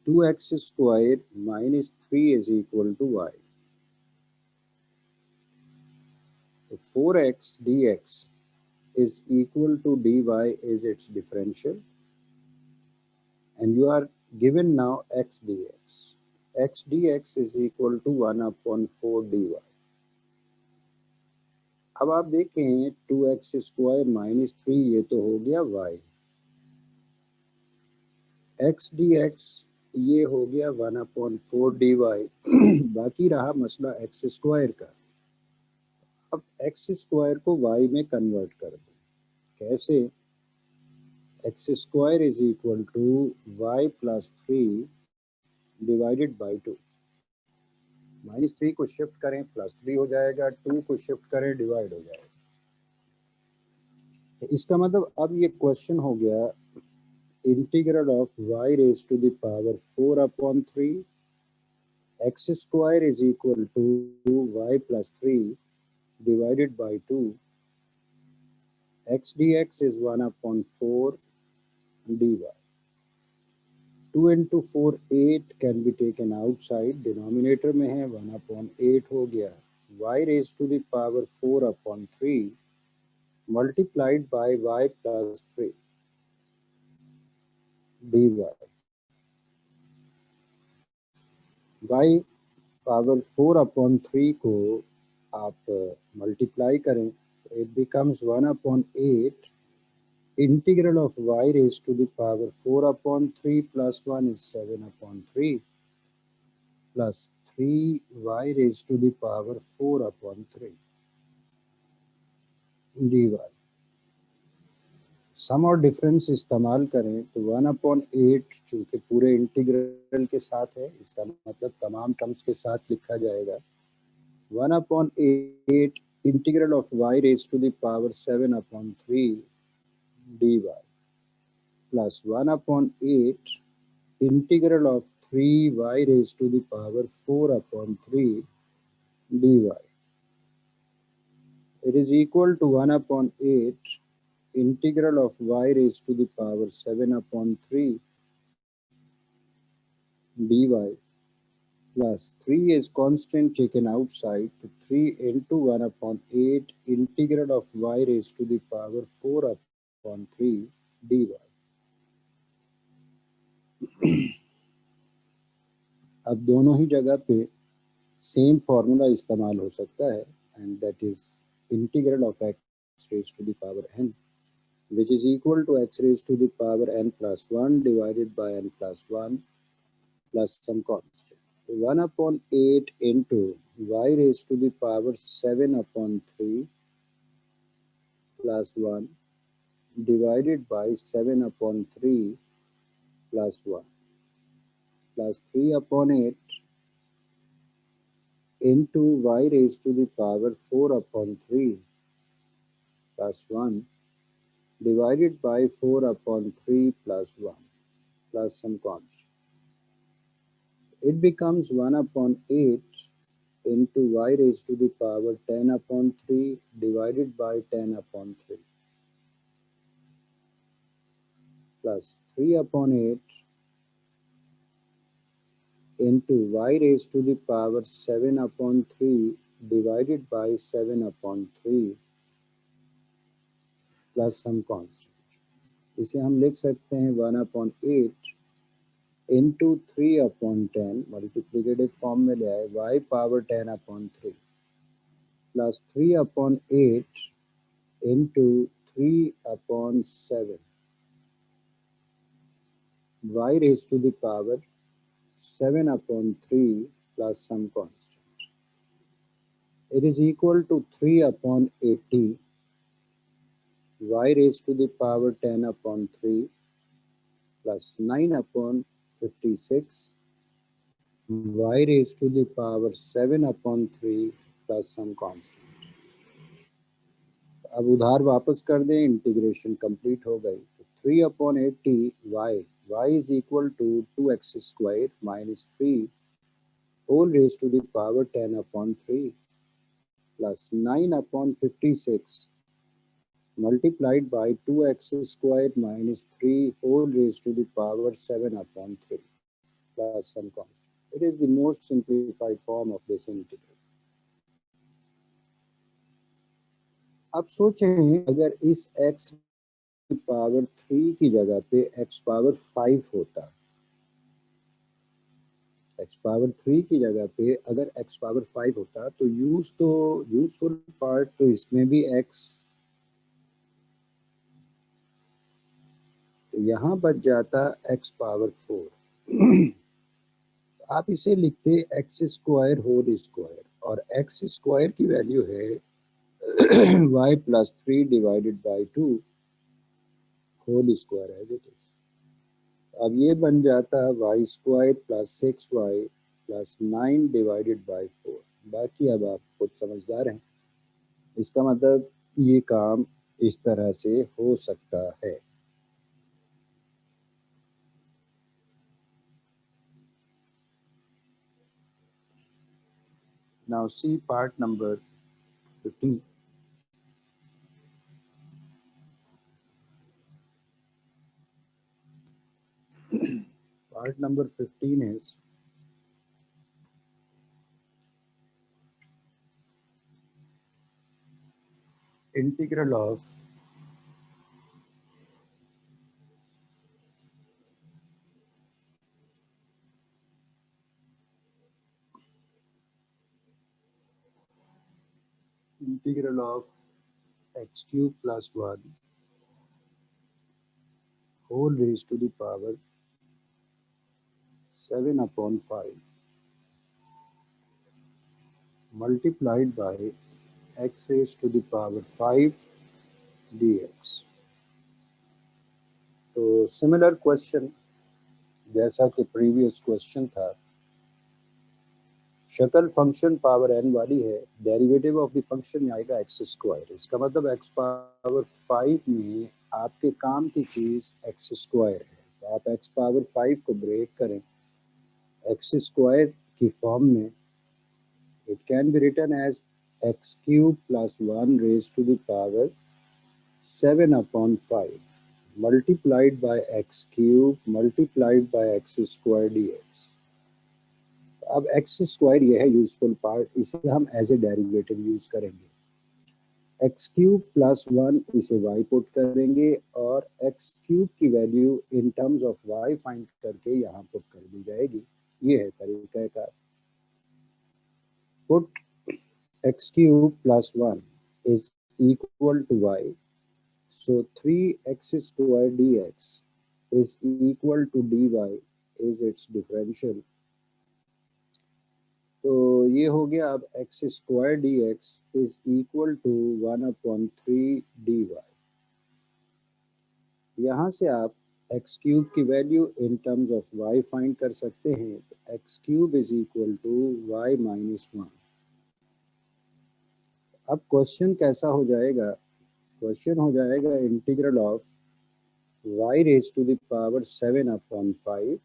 2x square minus 3 is equal to y, तो 4x dx is equal to dy is its differential, and you are given now x dx. X dx is equal to 1 upon 4 dy। अब आप देखें 2x square minus 3 ये तो हो गया y, x dx ये हो गया 1 अपॉन 4 dy। बाकी रहा मसला x स्क्वायर का। अब x स्क्वायर को y में कन्वर्ट कर दो। कैसे? x square is equal to y plus 3 divided by 2। Minus 3 को शिफ्ट करें प्लस 3 हो जाएगा, 2 को शिफ्ट करें डिवाइड हो जाएगा। तो इसका मतलब अब ये क्वेश्चन हो गया integral of y raise to the power 4 upon 3 x square is equal to y plus 3 divided by 2 x dx is 1 upon 4 dy। 2 into 4 8 can be taken outside, denominator में है 1 upon 8 हो गया। y raised to the power 4 upon 3 multiplied by y plus 3 dy। y power 4 upon 3 को आप multiply करें तो it becomes 1 upon 8 integral of y raised to the power 4 upon 3 plus 1 is 7 upon 3 plus 3y raised to the power 4 upon 3 dy। सम और difference इस्तेमाल करें तो 1 upon 8 चूँकि पूरे इंटीग्रल के साथ है, इसका मतलब तमाम टर्म्स के साथ लिखा जाएगा। 1 upon 8 integral of y raise to the power 7 upon 3 dy plus 1 upon 8 integral of 3y raised to the power 4 upon 3 dy। It is equal to 1 upon 8 integral of y raised to the power 7 upon 3 dy plus 3 is constant taken outside, to 3 into 1 upon 8 integral of y raised to the power 4 upon 3 dy. अब दोनों ही जगह पे same formula इस्तेमाल हो सकता है, and that is integral of x raised to the power n, which is equal to x raised to the power n plus 1 divided by n plus 1 plus some constant. 1 upon 8 into y raised to the power 7 upon 3 plus 1 divided by 7 upon 3 plus 1 plus 3 upon 8 into y raised to the power 4 upon 3 plus 1 divided by 4 upon 3 plus 1 plus some constant. It becomes 1 upon 8 into y raised to the power 10 upon 3 divided by 10 upon 3 plus 3 upon 8 into y raised to the power 7 upon 3 divided by 7 upon 3 plus some constant. इसे हम लिख सकते हैं 1 upon 8 into 3 upon 10 multiplicative form में ले आए y power 10 upon 3 plus 3 upon 8 into 3 upon 7 y raised to the power 7 upon 3 plus some constant. It is equal to 3 upon 80 y raised to the power 10 upon 3 plus 9 upon 56 y raised to the power 7 upon 3 plus some constant. अब उधार वापस कर दें, integration complete हो गई. तो 3 upon 80 y is equal to 2x square minus 3 whole raised to the power 10 upon 3 plus 9 upon 56 multiplied by 2x square minus 3 whole raised to the power 7 upon 3 plus some constant. It is the most simplified form of this integral. अब सोचें अगर इस x की power 3 की जगह पे x power 5 होता, x power 3 की जगह पे अगर x पावर 5 होता तो यूजफुल पार्ट तो इसमें भी x, तो यहाँ बच जाता x पावर 4. आप इसे लिखते x स्क्वायर होल स्क्वायर, और x स्क्वायर की वैल्यू है y plus 3 divided by 2 whole square as it is. अब ये बन जाता है y square plus 6y plus 9 divided by 4. बाकी अब आप खुद समझदार हैं. इसका मतलब ये काम इस तरह से हो सकता है. Now see part number 15. Part number 15 is integral of x cube plus 1 whole raised to the power 7 upon 5 multiplied by x raised to the power 5 dx. तो सिमिलर क्वेश्चन जैसा कि प्रीवियस क्वेश्चन था, शक्ल फंक्शन पावर n वाली है, derivative of the function आएगा x square. इसका मतलब x पावर 5 में आपके काम की चीज x स्क्वायर है. तो आप x पावर 5 को ब्रेक करें x स्क्वायर की फॉर्म में, it can be written as x cube plus 1 raise to the power 7 upon 5 multiplied by x cube multiplied by x square dx. अब एक्स स्क्वायर ये है यूजफुल पार्ट, इसे हम as a derivative use करेंगे। X cube plus one इसे y put करेंगे और x cube की value in terms of y find करके यहाँ पुट कर दी जाएगी। ये है तरीकाकार। Put x cube plus one is equal to y, so 3x square dx is equal to dy is its differential। तो ये हो गया। अब x square d x is equal to 1/3 dy। यहाँ से आप एक्स क्यूब की value in terms of y find कर सकते हैं। तो x cube is equal to y minus one. अब क्वेश्चन कैसा हो जाएगा? क्वेश्चन हो जाएगा integral of y raised to the power 7/5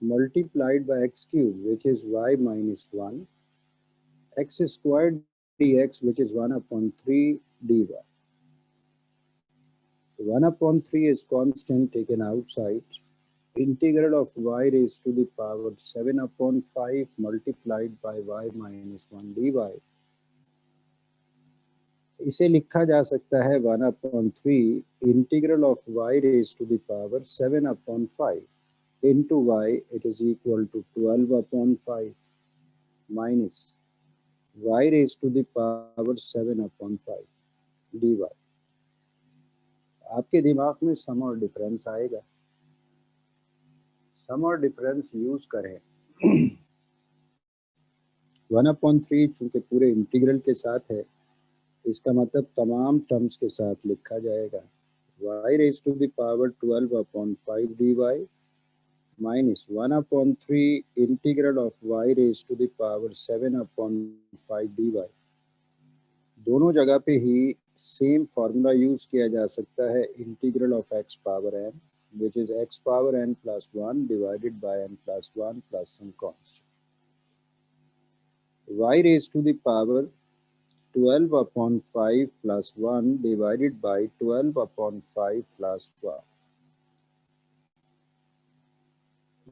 multiplied by x cube, which is y minus 1, x squared dx, which is 1/3 dy. So 1/3 is constant taken outside. Integral of y raised to the power 7/5 multiplied by y minus 1 dy. इसे लिखा जा सकता है 1/3 integral of y raised to the power 7/5 into y, it is equal to 12/5 minus y raised to the power 7/5 dy। आपके दिमाग में सम और difference आएगा। सम और डिफरेंस यूज करें। 1/3 चूंकि पूरे इंटीग्रल के साथ है, इसका मतलब तमाम टर्म्स के साथ लिखा जाएगा। y raised to the power 12/5 dy minus 1/3 integral of y raised to the power 7/5 dy। दोनों जगह पे ही सेम फार्मूला यूज किया जा सकता है। Integral of x power n, which is x power n plus 1 divided by n plus 1 plus some constant। y raised to the power 12/5 plus 1 divided by 12/5 plus 1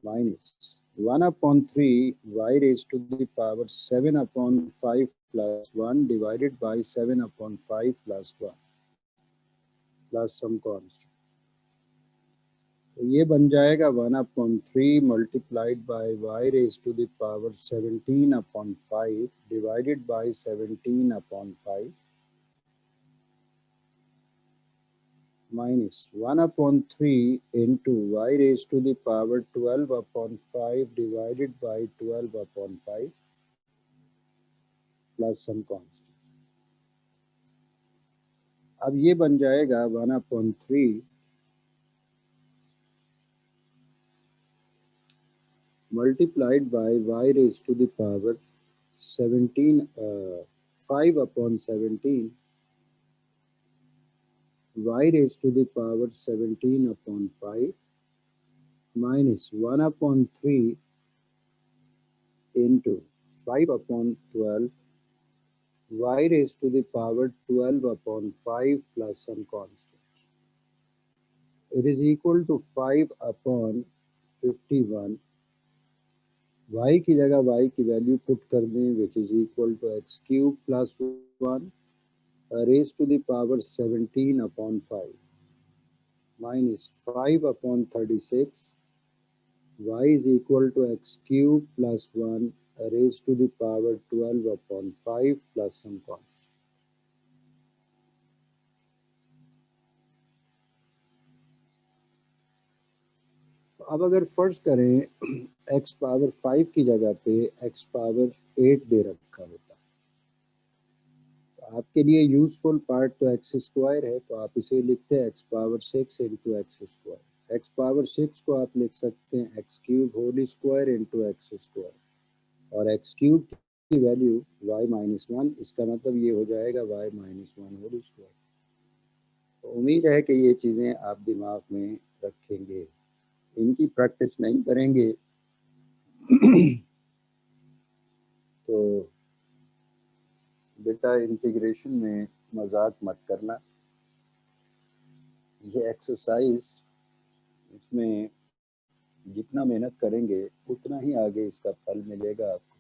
minus 1/3 y raised to the power 7/5 plus 1 divided by 7/5 plus 1 plus some constant। तो ये बन जाएगा 1/3 multiplied by y raised to the power 17/5 divided by 17/5 minus 1/3 into y raised to the power 12/5 divided by 12/5 plus some constant। अब ये बन जाएगा 1/3 multiplied by y raised to the power 5/17 y raised to the power 17/5 minus 1/3 into 5/12 y raised to the power 12/5 plus some constant। It is equal to 5/51। y की जगह y की value put कर दें, which is equal to x cube plus 1 raised to the power 17/5 minus 5/36 y is equal to x cube plus 1 raised to the power 12/5 plus some constant। अब अगर फर्ज करें x power 5 की जगह पे x पावर 8 दे रखा होता, तो आपके लिए यूजफुल पार्ट तो x स्क्वायर है, तो आप इसे लिखते हैं x power 6 into x square. x power 6 को आप लिख सकते हैं x cube whole square into x square, और x क्यूब की वैल्यू y माइनस 1, इसका मतलब ये हो जाएगा y माइनस 1 होल स्क्वायर। तो उम्मीद है कि ये चीज़ें आप दिमाग में रखेंगे। इनकी प्रैक्टिस नहीं करेंगे तो बेटा इंटीग्रेशन में मजाक मत करना। ये एक्सरसाइज, इसमें जितना मेहनत करेंगे उतना ही आगे इसका फल मिलेगा आपको।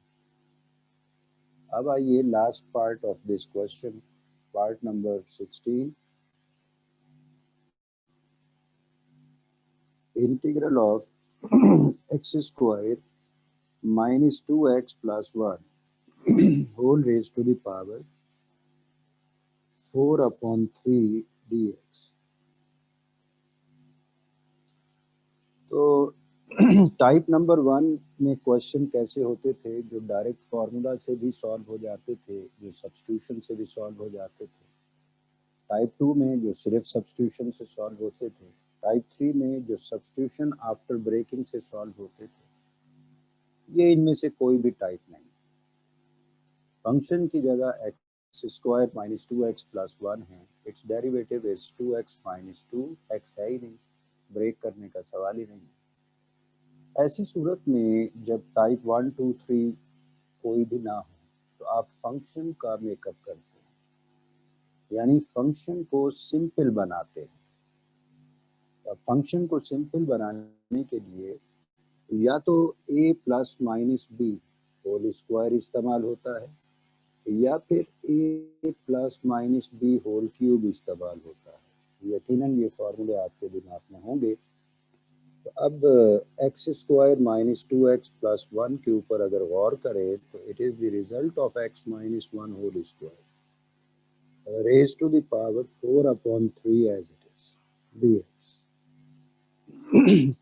अब आइए last part of this question, part number 16, integral of x square minus 2x plus 1 whole raised to the power 4 upon 3 dx। तो टाइप नंबर 1 में क्वेश्चन कैसे होते थे, जो डायरेक्ट फार्मूला से भी सॉल्व हो जाते थे, जो सब्स्टिट्यूशन से भी सॉल्व हो जाते थे। टाइप 2 में जो सिर्फ सब्स्टिट्यूशन से सॉल्व होते थे। टाइप 3 में जो सब्स्टिट्यूशन आफ्टर ब्रेकिंग से सॉल्व होते थे। ये इनमें से कोई भी टाइप नहीं। फंक्शन की जगह x square minus 2x plus 1 है, it's derivative is 2x minus 2, x है ही नहीं, ब्रेक करने का सवाल ही नहीं। ऐसी सूरत में जब टाइप 1 2 3 कोई भी ना हो तो आप फंक्शन का मेकअप करते हैं, यानी फंक्शन को सिंपल बनाते हैं। अब फंक्शन को सिंपल बनाने के लिए या तो a plus minus b whole square इस्तेमाल होता है, या फिर a plus minus b whole cube इस्तेमाल होता है। यकीनन ये फार्मूले आपके दिमाग में होंगे। तो अब x square minus 2x plus 1 के ऊपर अगर गौर करें तो it is the result of x minus 1 whole square raise to the power 4 upon 3 as it is dx।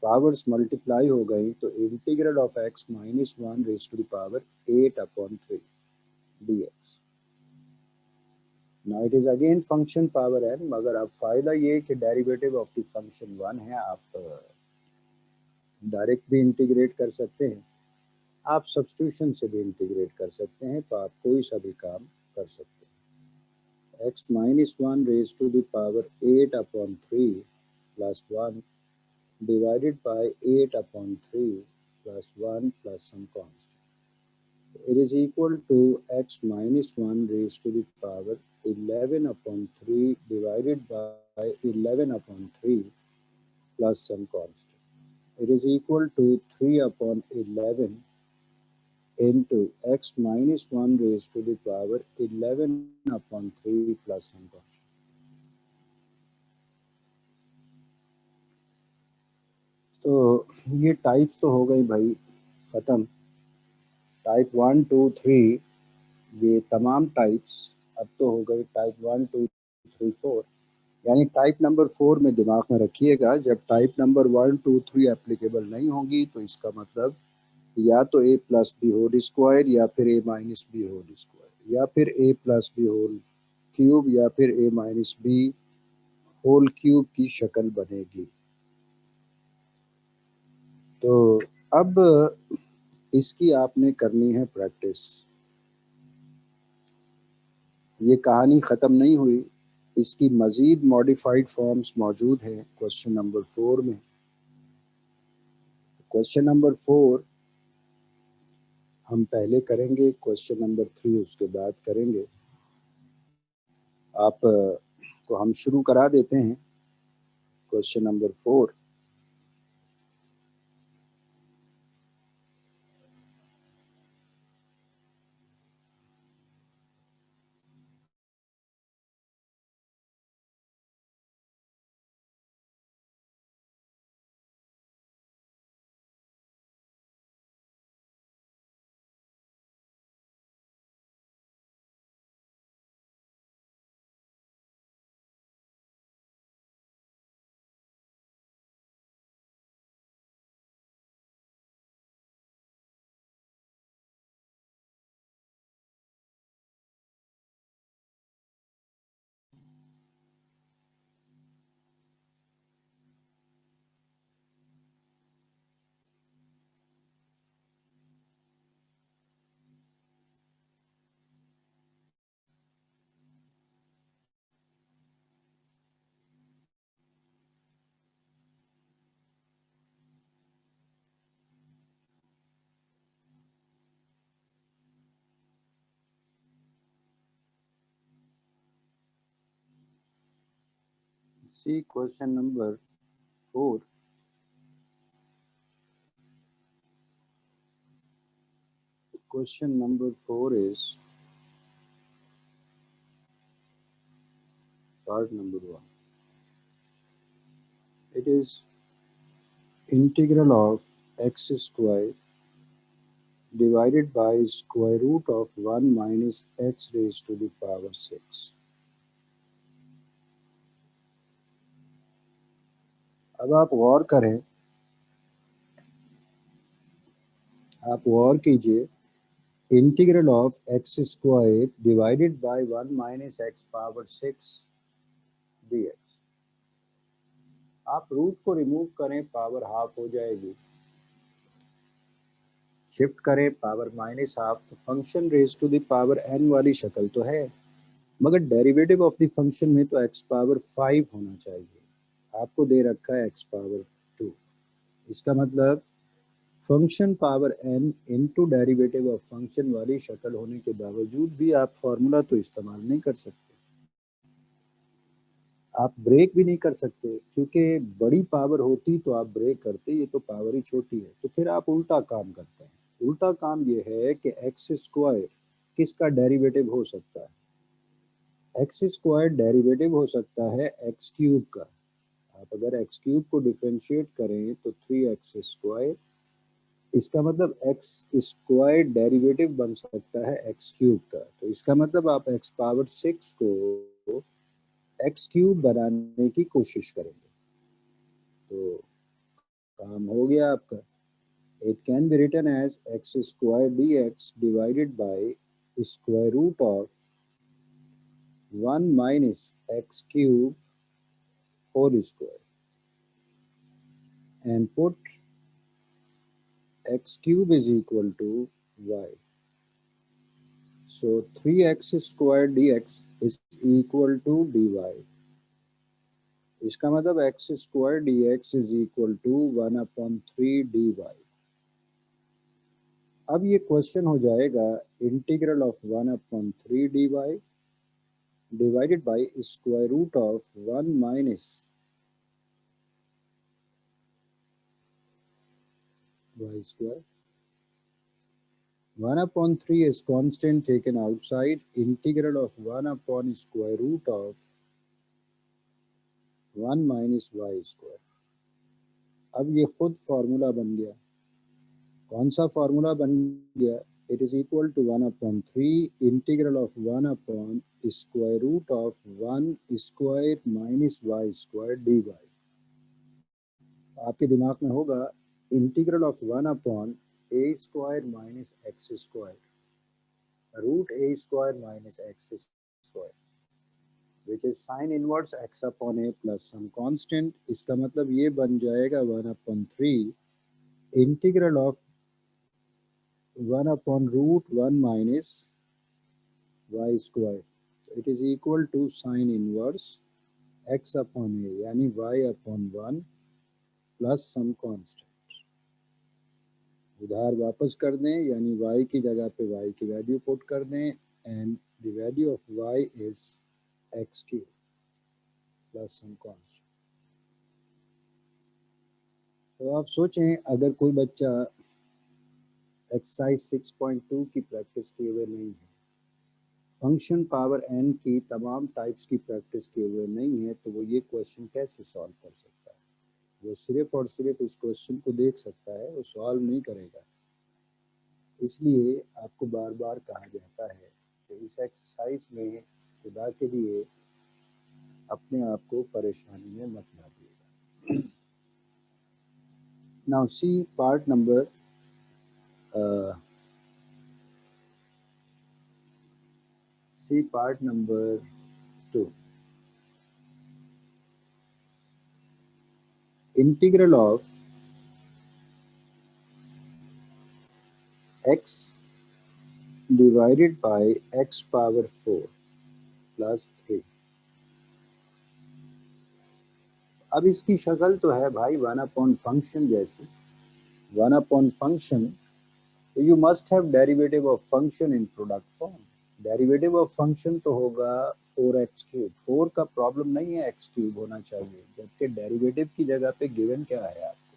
Powers multiply हो गई तो integral of x minus 1 raise to the power 8 upon 3 dx। Now it is again function power n, मगर अब फायदा ये कि derivative of the function 1 है, आप डायरेक्ट भी इंटीग्रेट कर सकते हैं, आप सब्स्टिट्यूशन से भी इंटीग्रेट कर सकते हैं, तो आप कोई सा भी काम कर सकते हैं। x minus 1 raise to the power 8 upon 3 plus 1 divided by 8 upon 3 plus 1 plus some constant. It is equal to x minus 1 raised to the power 11 upon 3 divided by 11 upon 3 plus some constant. It is equal to 3 upon 11 into x minus 1 raised to the power 11 upon 3 plus some constant. तो ये types तो हो गई भाई ख़त्म। Type 1 2 3 ये तमाम types अब तो हो गए टाइप 1 2 3 4। यानी टाइप नंबर 4 में दिमाग में रखिएगा, जब टाइप नंबर 1 2 3 एप्लीकेबल नहीं होंगी तो इसका मतलब या तो a plus b whole square या फिर a minus b whole square या फिर a plus b whole cube या फिर a minus b whole cube की शक्ल बनेगी। तो अब इसकी आपने करनी है प्रैक्टिस। ये कहानी ख़त्म नहीं हुई, इसकी मज़ीद मॉडिफाइड फॉर्म्स मौजूद हैं क्वेश्चन नंबर 4 में। क्वेश्चन नंबर 4 हम पहले करेंगे, क्वेश्चन नंबर 3 उसके बाद करेंगे। आप को हम शुरू करा देते हैं question number 4। C question number 4। question number 4 is part number 1. It is integral of x square divided by square root of 1 minus x raised to the power 6. अब आप गौर कीजिए, integral of x square divided by 1 minus x power 6 dx। आप root को remove करें, power half हो जाएगी, shift करें पावर माइनस हाफ, तो function raise to the power n वाली शक्ल तो है, मगर डेरिवेटिव ऑफ द फंक्शन में तो x पावर 5 होना चाहिए। आपको दे रखा है x पावर 2। इसका मतलब function power n into derivative of function वाली शक्ल होने के बावजूद भी आप फॉर्मूला तो इस्तेमाल नहीं कर सकते, आप ब्रेक भी नहीं कर सकते, क्योंकि बड़ी पावर होती तो आप ब्रेक करते, ये तो पावर ही छोटी है। तो फिर आप उल्टा काम करते हैं। उल्टा काम ये है कि एक्स स्क्वायर किसका डेरिवेटिव हो सकता है? एक्स स्क्वायर डेरिवेटिव हो सकता है एक्स क्यूब का। आप अगर एक्स क्यूब को डिफरेंशिएट करें तो 3x स्क्वायर, इसका मतलब एक्स स्क्वायर डेरिवेटिव बन सकता है एक्स क्यूब का। तो इसका मतलब आप एक्स पावर 6 को एक्स क्यूब बनाने की कोशिश करेंगे, तो काम हो गया आपका। It can be written as x square dx divided by square root of 1 minus x cube whole square, and put x cube is equal to y. So 3x square dx is equal to dy. इसका मतलब x square dx is equal to 1/3 dy। अब ये question हो जाएगा integral of 1/3 dy divided by square root of 1 minus y square। 1/3 is constant taken outside, integral of 1 / square root of 1 minus y square। अब ये खुद formula बन गया। कौन सा फार्मूला बन गया? It is equal to 1/3 integral of 1 square root of 1 square minus y square dy। आपके दिमाग में होगा integral of 1/a square minus x square root a square minus x square which is sin inverse x upon a plus some constant। इसका मतलब ये बन जाएगा 1/3 integral of 1/√1 minus y square, it is equal to sin inverse x upon a यानी y upon 1 plus some constant। उधार वापस कर दें, यानी y की जगह पे y की वैल्यू पुट कर दें, and the value of y is x cube plus some constant. तो आप सोचें, अगर कोई बच्चा एक्सरसाइज 6.2 की प्रैक्टिस किए हुए नहीं है, फंक्शन पावर n की तमाम टाइप्स की प्रैक्टिस किए हुए नहीं है, तो वो ये क्वेश्चन कैसे सॉल्व कर सकता है? वो सिर्फ और सिर्फ इस क्वेश्चन को देख सकता है, वो सॉल्व नहीं करेगा। इसलिए आपको बार बार कहा जाता है कि इस एक्सरसाइज में खुदा के लिए अपने आप को परेशानी में मत डालिएगा। Now C part number part number 2। Integral of x divided by x power 4 plus 3। अब इसकी शक्ल तो है भाई 1 फंक्शन जैसी। 1 फंक्शन, तो you must have derivative of function in product form. Derivative of function तो होगा 4x क्यूब। 4 का प्रॉब्लम नहीं है, x क्यूब होना चाहिए, जबकि डेरिवेटिव की जगह पे गिवन क्या है आपको?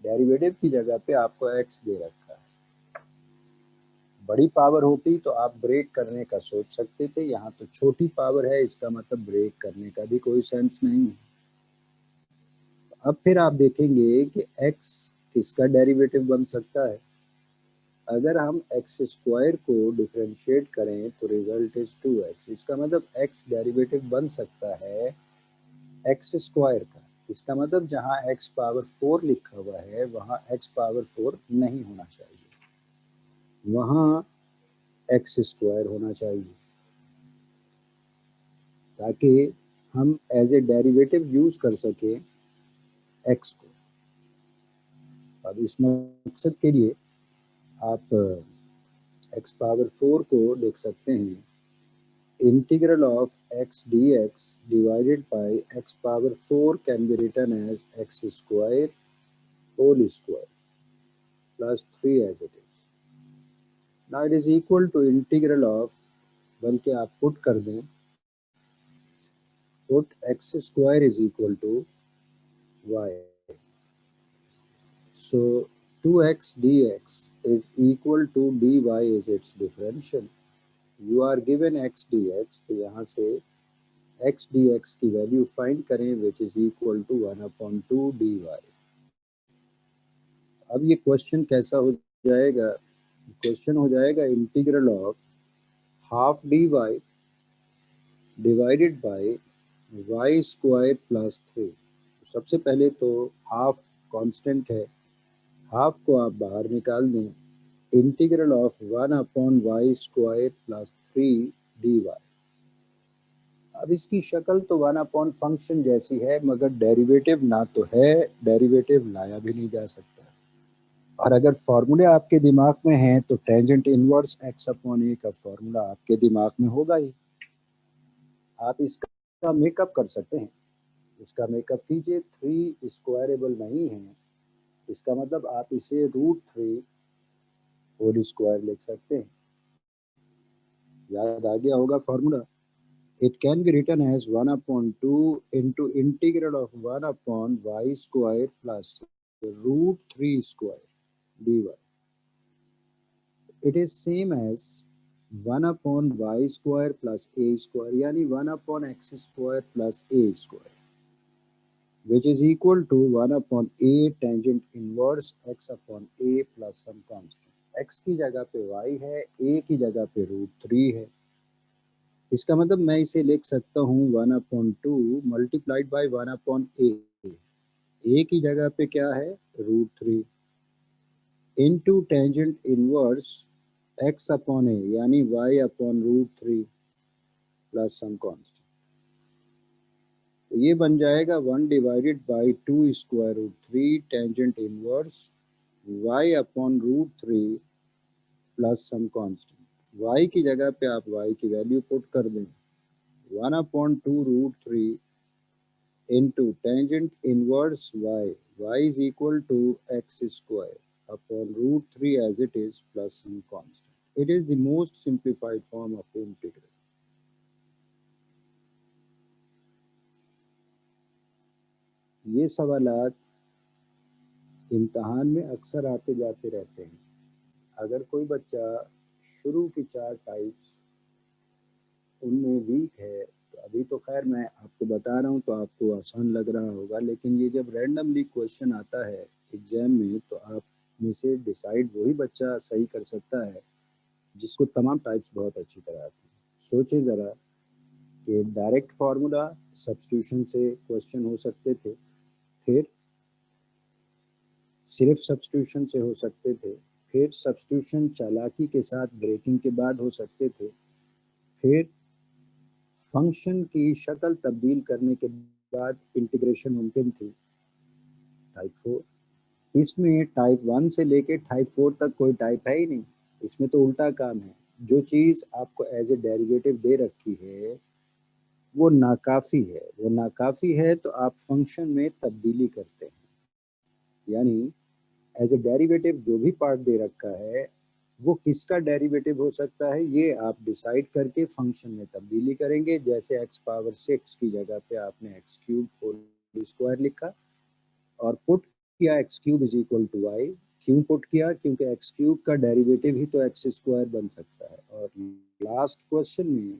डेरिवेटिव की जगह पे आपको x दे रखा है। बड़ी पावर होती तो आप ब्रेक करने का सोच सकते थे, यहाँ तो छोटी पावर है, इसका मतलब ब्रेक करने का भी कोई सेंस नहीं है। अब फिर आप देखेंगे कि x किसका डेरिवेटिव बन सकता है। अगर हम एक्स स्क्वायर को डिफरेंशिएट करें तो रिजल्ट इज 2x, इसका मतलब x डेरिवेटिव बन सकता है एक्स स्क्वायर का। इसका मतलब जहाँ x पावर 4 लिखा हुआ है वहाँ x पावर 4 नहीं होना चाहिए, वहाँ एक्स स्क्वायर होना चाहिए, ताकि हम एज ए डेरिवेटिव यूज कर सकें x को। अब इस मकसद के लिए आप x पावर 4 को लिख सकते हैं integral of x dx divided by x power 4 can be written as x square whole square plus 3 as it is. Now it is equal to integral of, बल्कि आप पुट कर दें, put x square is equal to y. So 2x dx is equal to dy is its differential. You are given x dx, तो यहाँ से x dx की value find करें which is equal to 1/2 dy. अब ये question कैसा हो जाएगा, क्वेश्चन हो जाएगा integral of half d y divided by y square plus 3। सबसे पहले तो हाफ कांस्टेंट है, हाफ को आप बाहर निकाल दें, integral of 1/y square plus 3 dy। अब इसकी शक्ल तो 1 फंक्शन जैसी है, मगर डेरिवेटिव ना तो है, डेरिवेटिव लाया भी नहीं जा सकता। और अगर फॉर्मूले आपके दिमाग में हैं तो टेंजेंट इनवर्स x/a का फॉर्मूला आपके दिमाग में होगा ही। आप इसका मेकअप कर सकते हैं, इसका मेकअप कीजिए। 3 स्क्वायरेबल नहीं है, इसका मतलब आप इसे √3 होल स्क्वायर लिख सकते हैं। याद आ गया होगा formula. It can be written as 1/2 into integral of 1/y square plus √3 square dy. It is same as 1/y square plus a square, यानी 1/x square plus a square, which is equal to 1/a tangent inverse x/a plus some constant. x की जगह पे y है, a की जगह पे √3 है। इसका मतलब मैं इसे लिख सकता हूँ 1/2 मल्टीप्लाइड बाई 1/a। a की जगह पे क्या है, √3 इंटू टेंजेंट इनवर्स x/a यानी y/√3 प्लस सम कांस्टेंट। तो ये बन जाएगा 1 divided by 2 square root 3 tangent inverse y/√3 plus some constant. y की जगह पे आप y की वैल्यू पुट कर दें, 1/2 √3 into tangent inverse y is equal to x square upon √3 as it is plus some constant. It is the most simplified form of the integral. ये सवालात इम्तहान में अक्सर आते जाते रहते हैं। अगर कोई बच्चा शुरू की 4 टाइप्स उनमें वीक है, तो अभी तो खैर मैं आपको बता रहा हूँ तो आपको आसान लग रहा होगा, लेकिन ये जब रैंडमली क्वेश्चन आता है एग्जाम में तो आप में से डिसाइड वही बच्चा सही कर सकता है जिसको तमाम टाइप्स बहुत अच्छी तरह आती है। सोचे ज़रा कि डायरेक्ट फार्मूला सब्स्टिट्यूशन से क्वेश्चन हो सकते थे, फिर सिर्फ सब्स्टिट्यूशन से हो सकते थे, फिर सब्स्टिट्यूशन चालाकी के साथ ब्रेकिंग के बाद हो सकते थे, फिर फंक्शन की शक्ल तब्दील करने के बाद इंटीग्रेशन मुमकिन थी। टाइप 4, इसमें टाइप 1 से लेके टाइप 4 तक कोई टाइप है ही नहीं, इसमें तो उल्टा काम है। जो चीज़ आपको एज ए डेरिवेटिव दे रखी है वो नाकाफ़ी है, वो नाकाफ़ी है तो आप फंक्शन में तब्दीली करते हैं, यानी एज ए डेरिवेटिव जो भी पार्ट दे रखा है वो किसका डेरिवेटिव हो सकता है ये आप डिसाइड करके फंक्शन में तब्दीली करेंगे। जैसे x⁻6 की जगह पे आपने x³ होल स्क्वायर लिखा और पुट किया x³ is equal to y, क्यों पुट किया? क्योंकि एक्स क्यूब का डेरिवेटिव ही तो एक्स स्क्वायर बन सकता है। और लास्ट क्वेश्चन में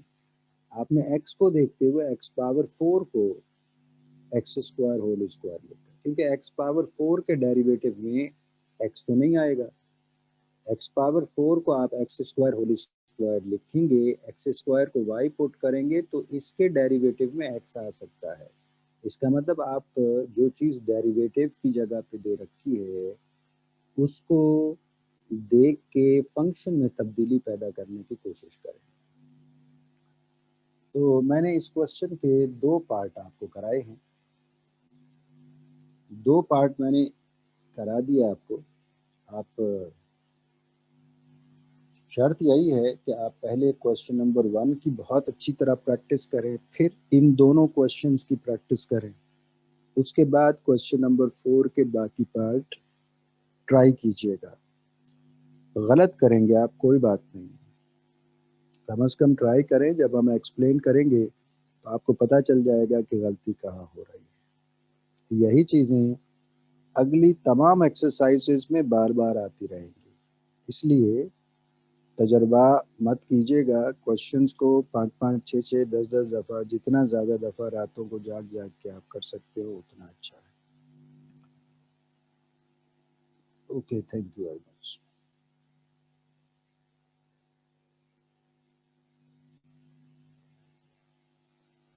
आपने एक्स को देखते हुए एक्स पावर 4 को एक्स स्क्वायर होल स्क्वायर लिखा, क्योंकि एक्स पावर 4 के डेरिवेटिव में एक्स तो नहीं आएगा। एक्स पावर 4 को आप एक्स स्क्वायर होल स्क्वायर लिखेंगे, एक्स स्क्वायर को वाई पुट करेंगे तो इसके डेरिवेटिव में एक्स आ सकता है। इसका मतलब आप जो चीज़ डेरिवेटिव की जगह पे दे रखी है उसको देख के फंक्शन में तब्दीली पैदा करने की कोशिश करें। तो मैंने इस क्वेश्चन के 2 पार्ट आपको कराए हैं। 2 पार्ट मैंने करा दिया आपको। आप शर्त यही है कि आप पहले क्वेश्चन नंबर 1 की बहुत अच्छी तरह प्रैक्टिस करें, फिर इन दोनों क्वेश्चंस की प्रैक्टिस करें। उसके बाद क्वेश्चन नंबर 4 के बाकी पार्ट ट्राई कीजिएगा। गलत करेंगे आप कोई बात नहीं, कम से कम ट्राई करें। जब हम एक्सप्लेन करेंगे तो आपको पता चल जाएगा कि गलती कहाँ हो रही है। यही चीज़ें अगली तमाम एक्सरसाइजेस में बार बार आती रहेंगी, इसलिए तजर्बा मत कीजिएगा। क्वेश्चंस को 5-5, 6-6, 10-10 दफ़ा, जितना ज़्यादा दफ़ा रातों को जाग जाग के आप कर सकते हो उतना अच्छा है। Okay, thank you very much.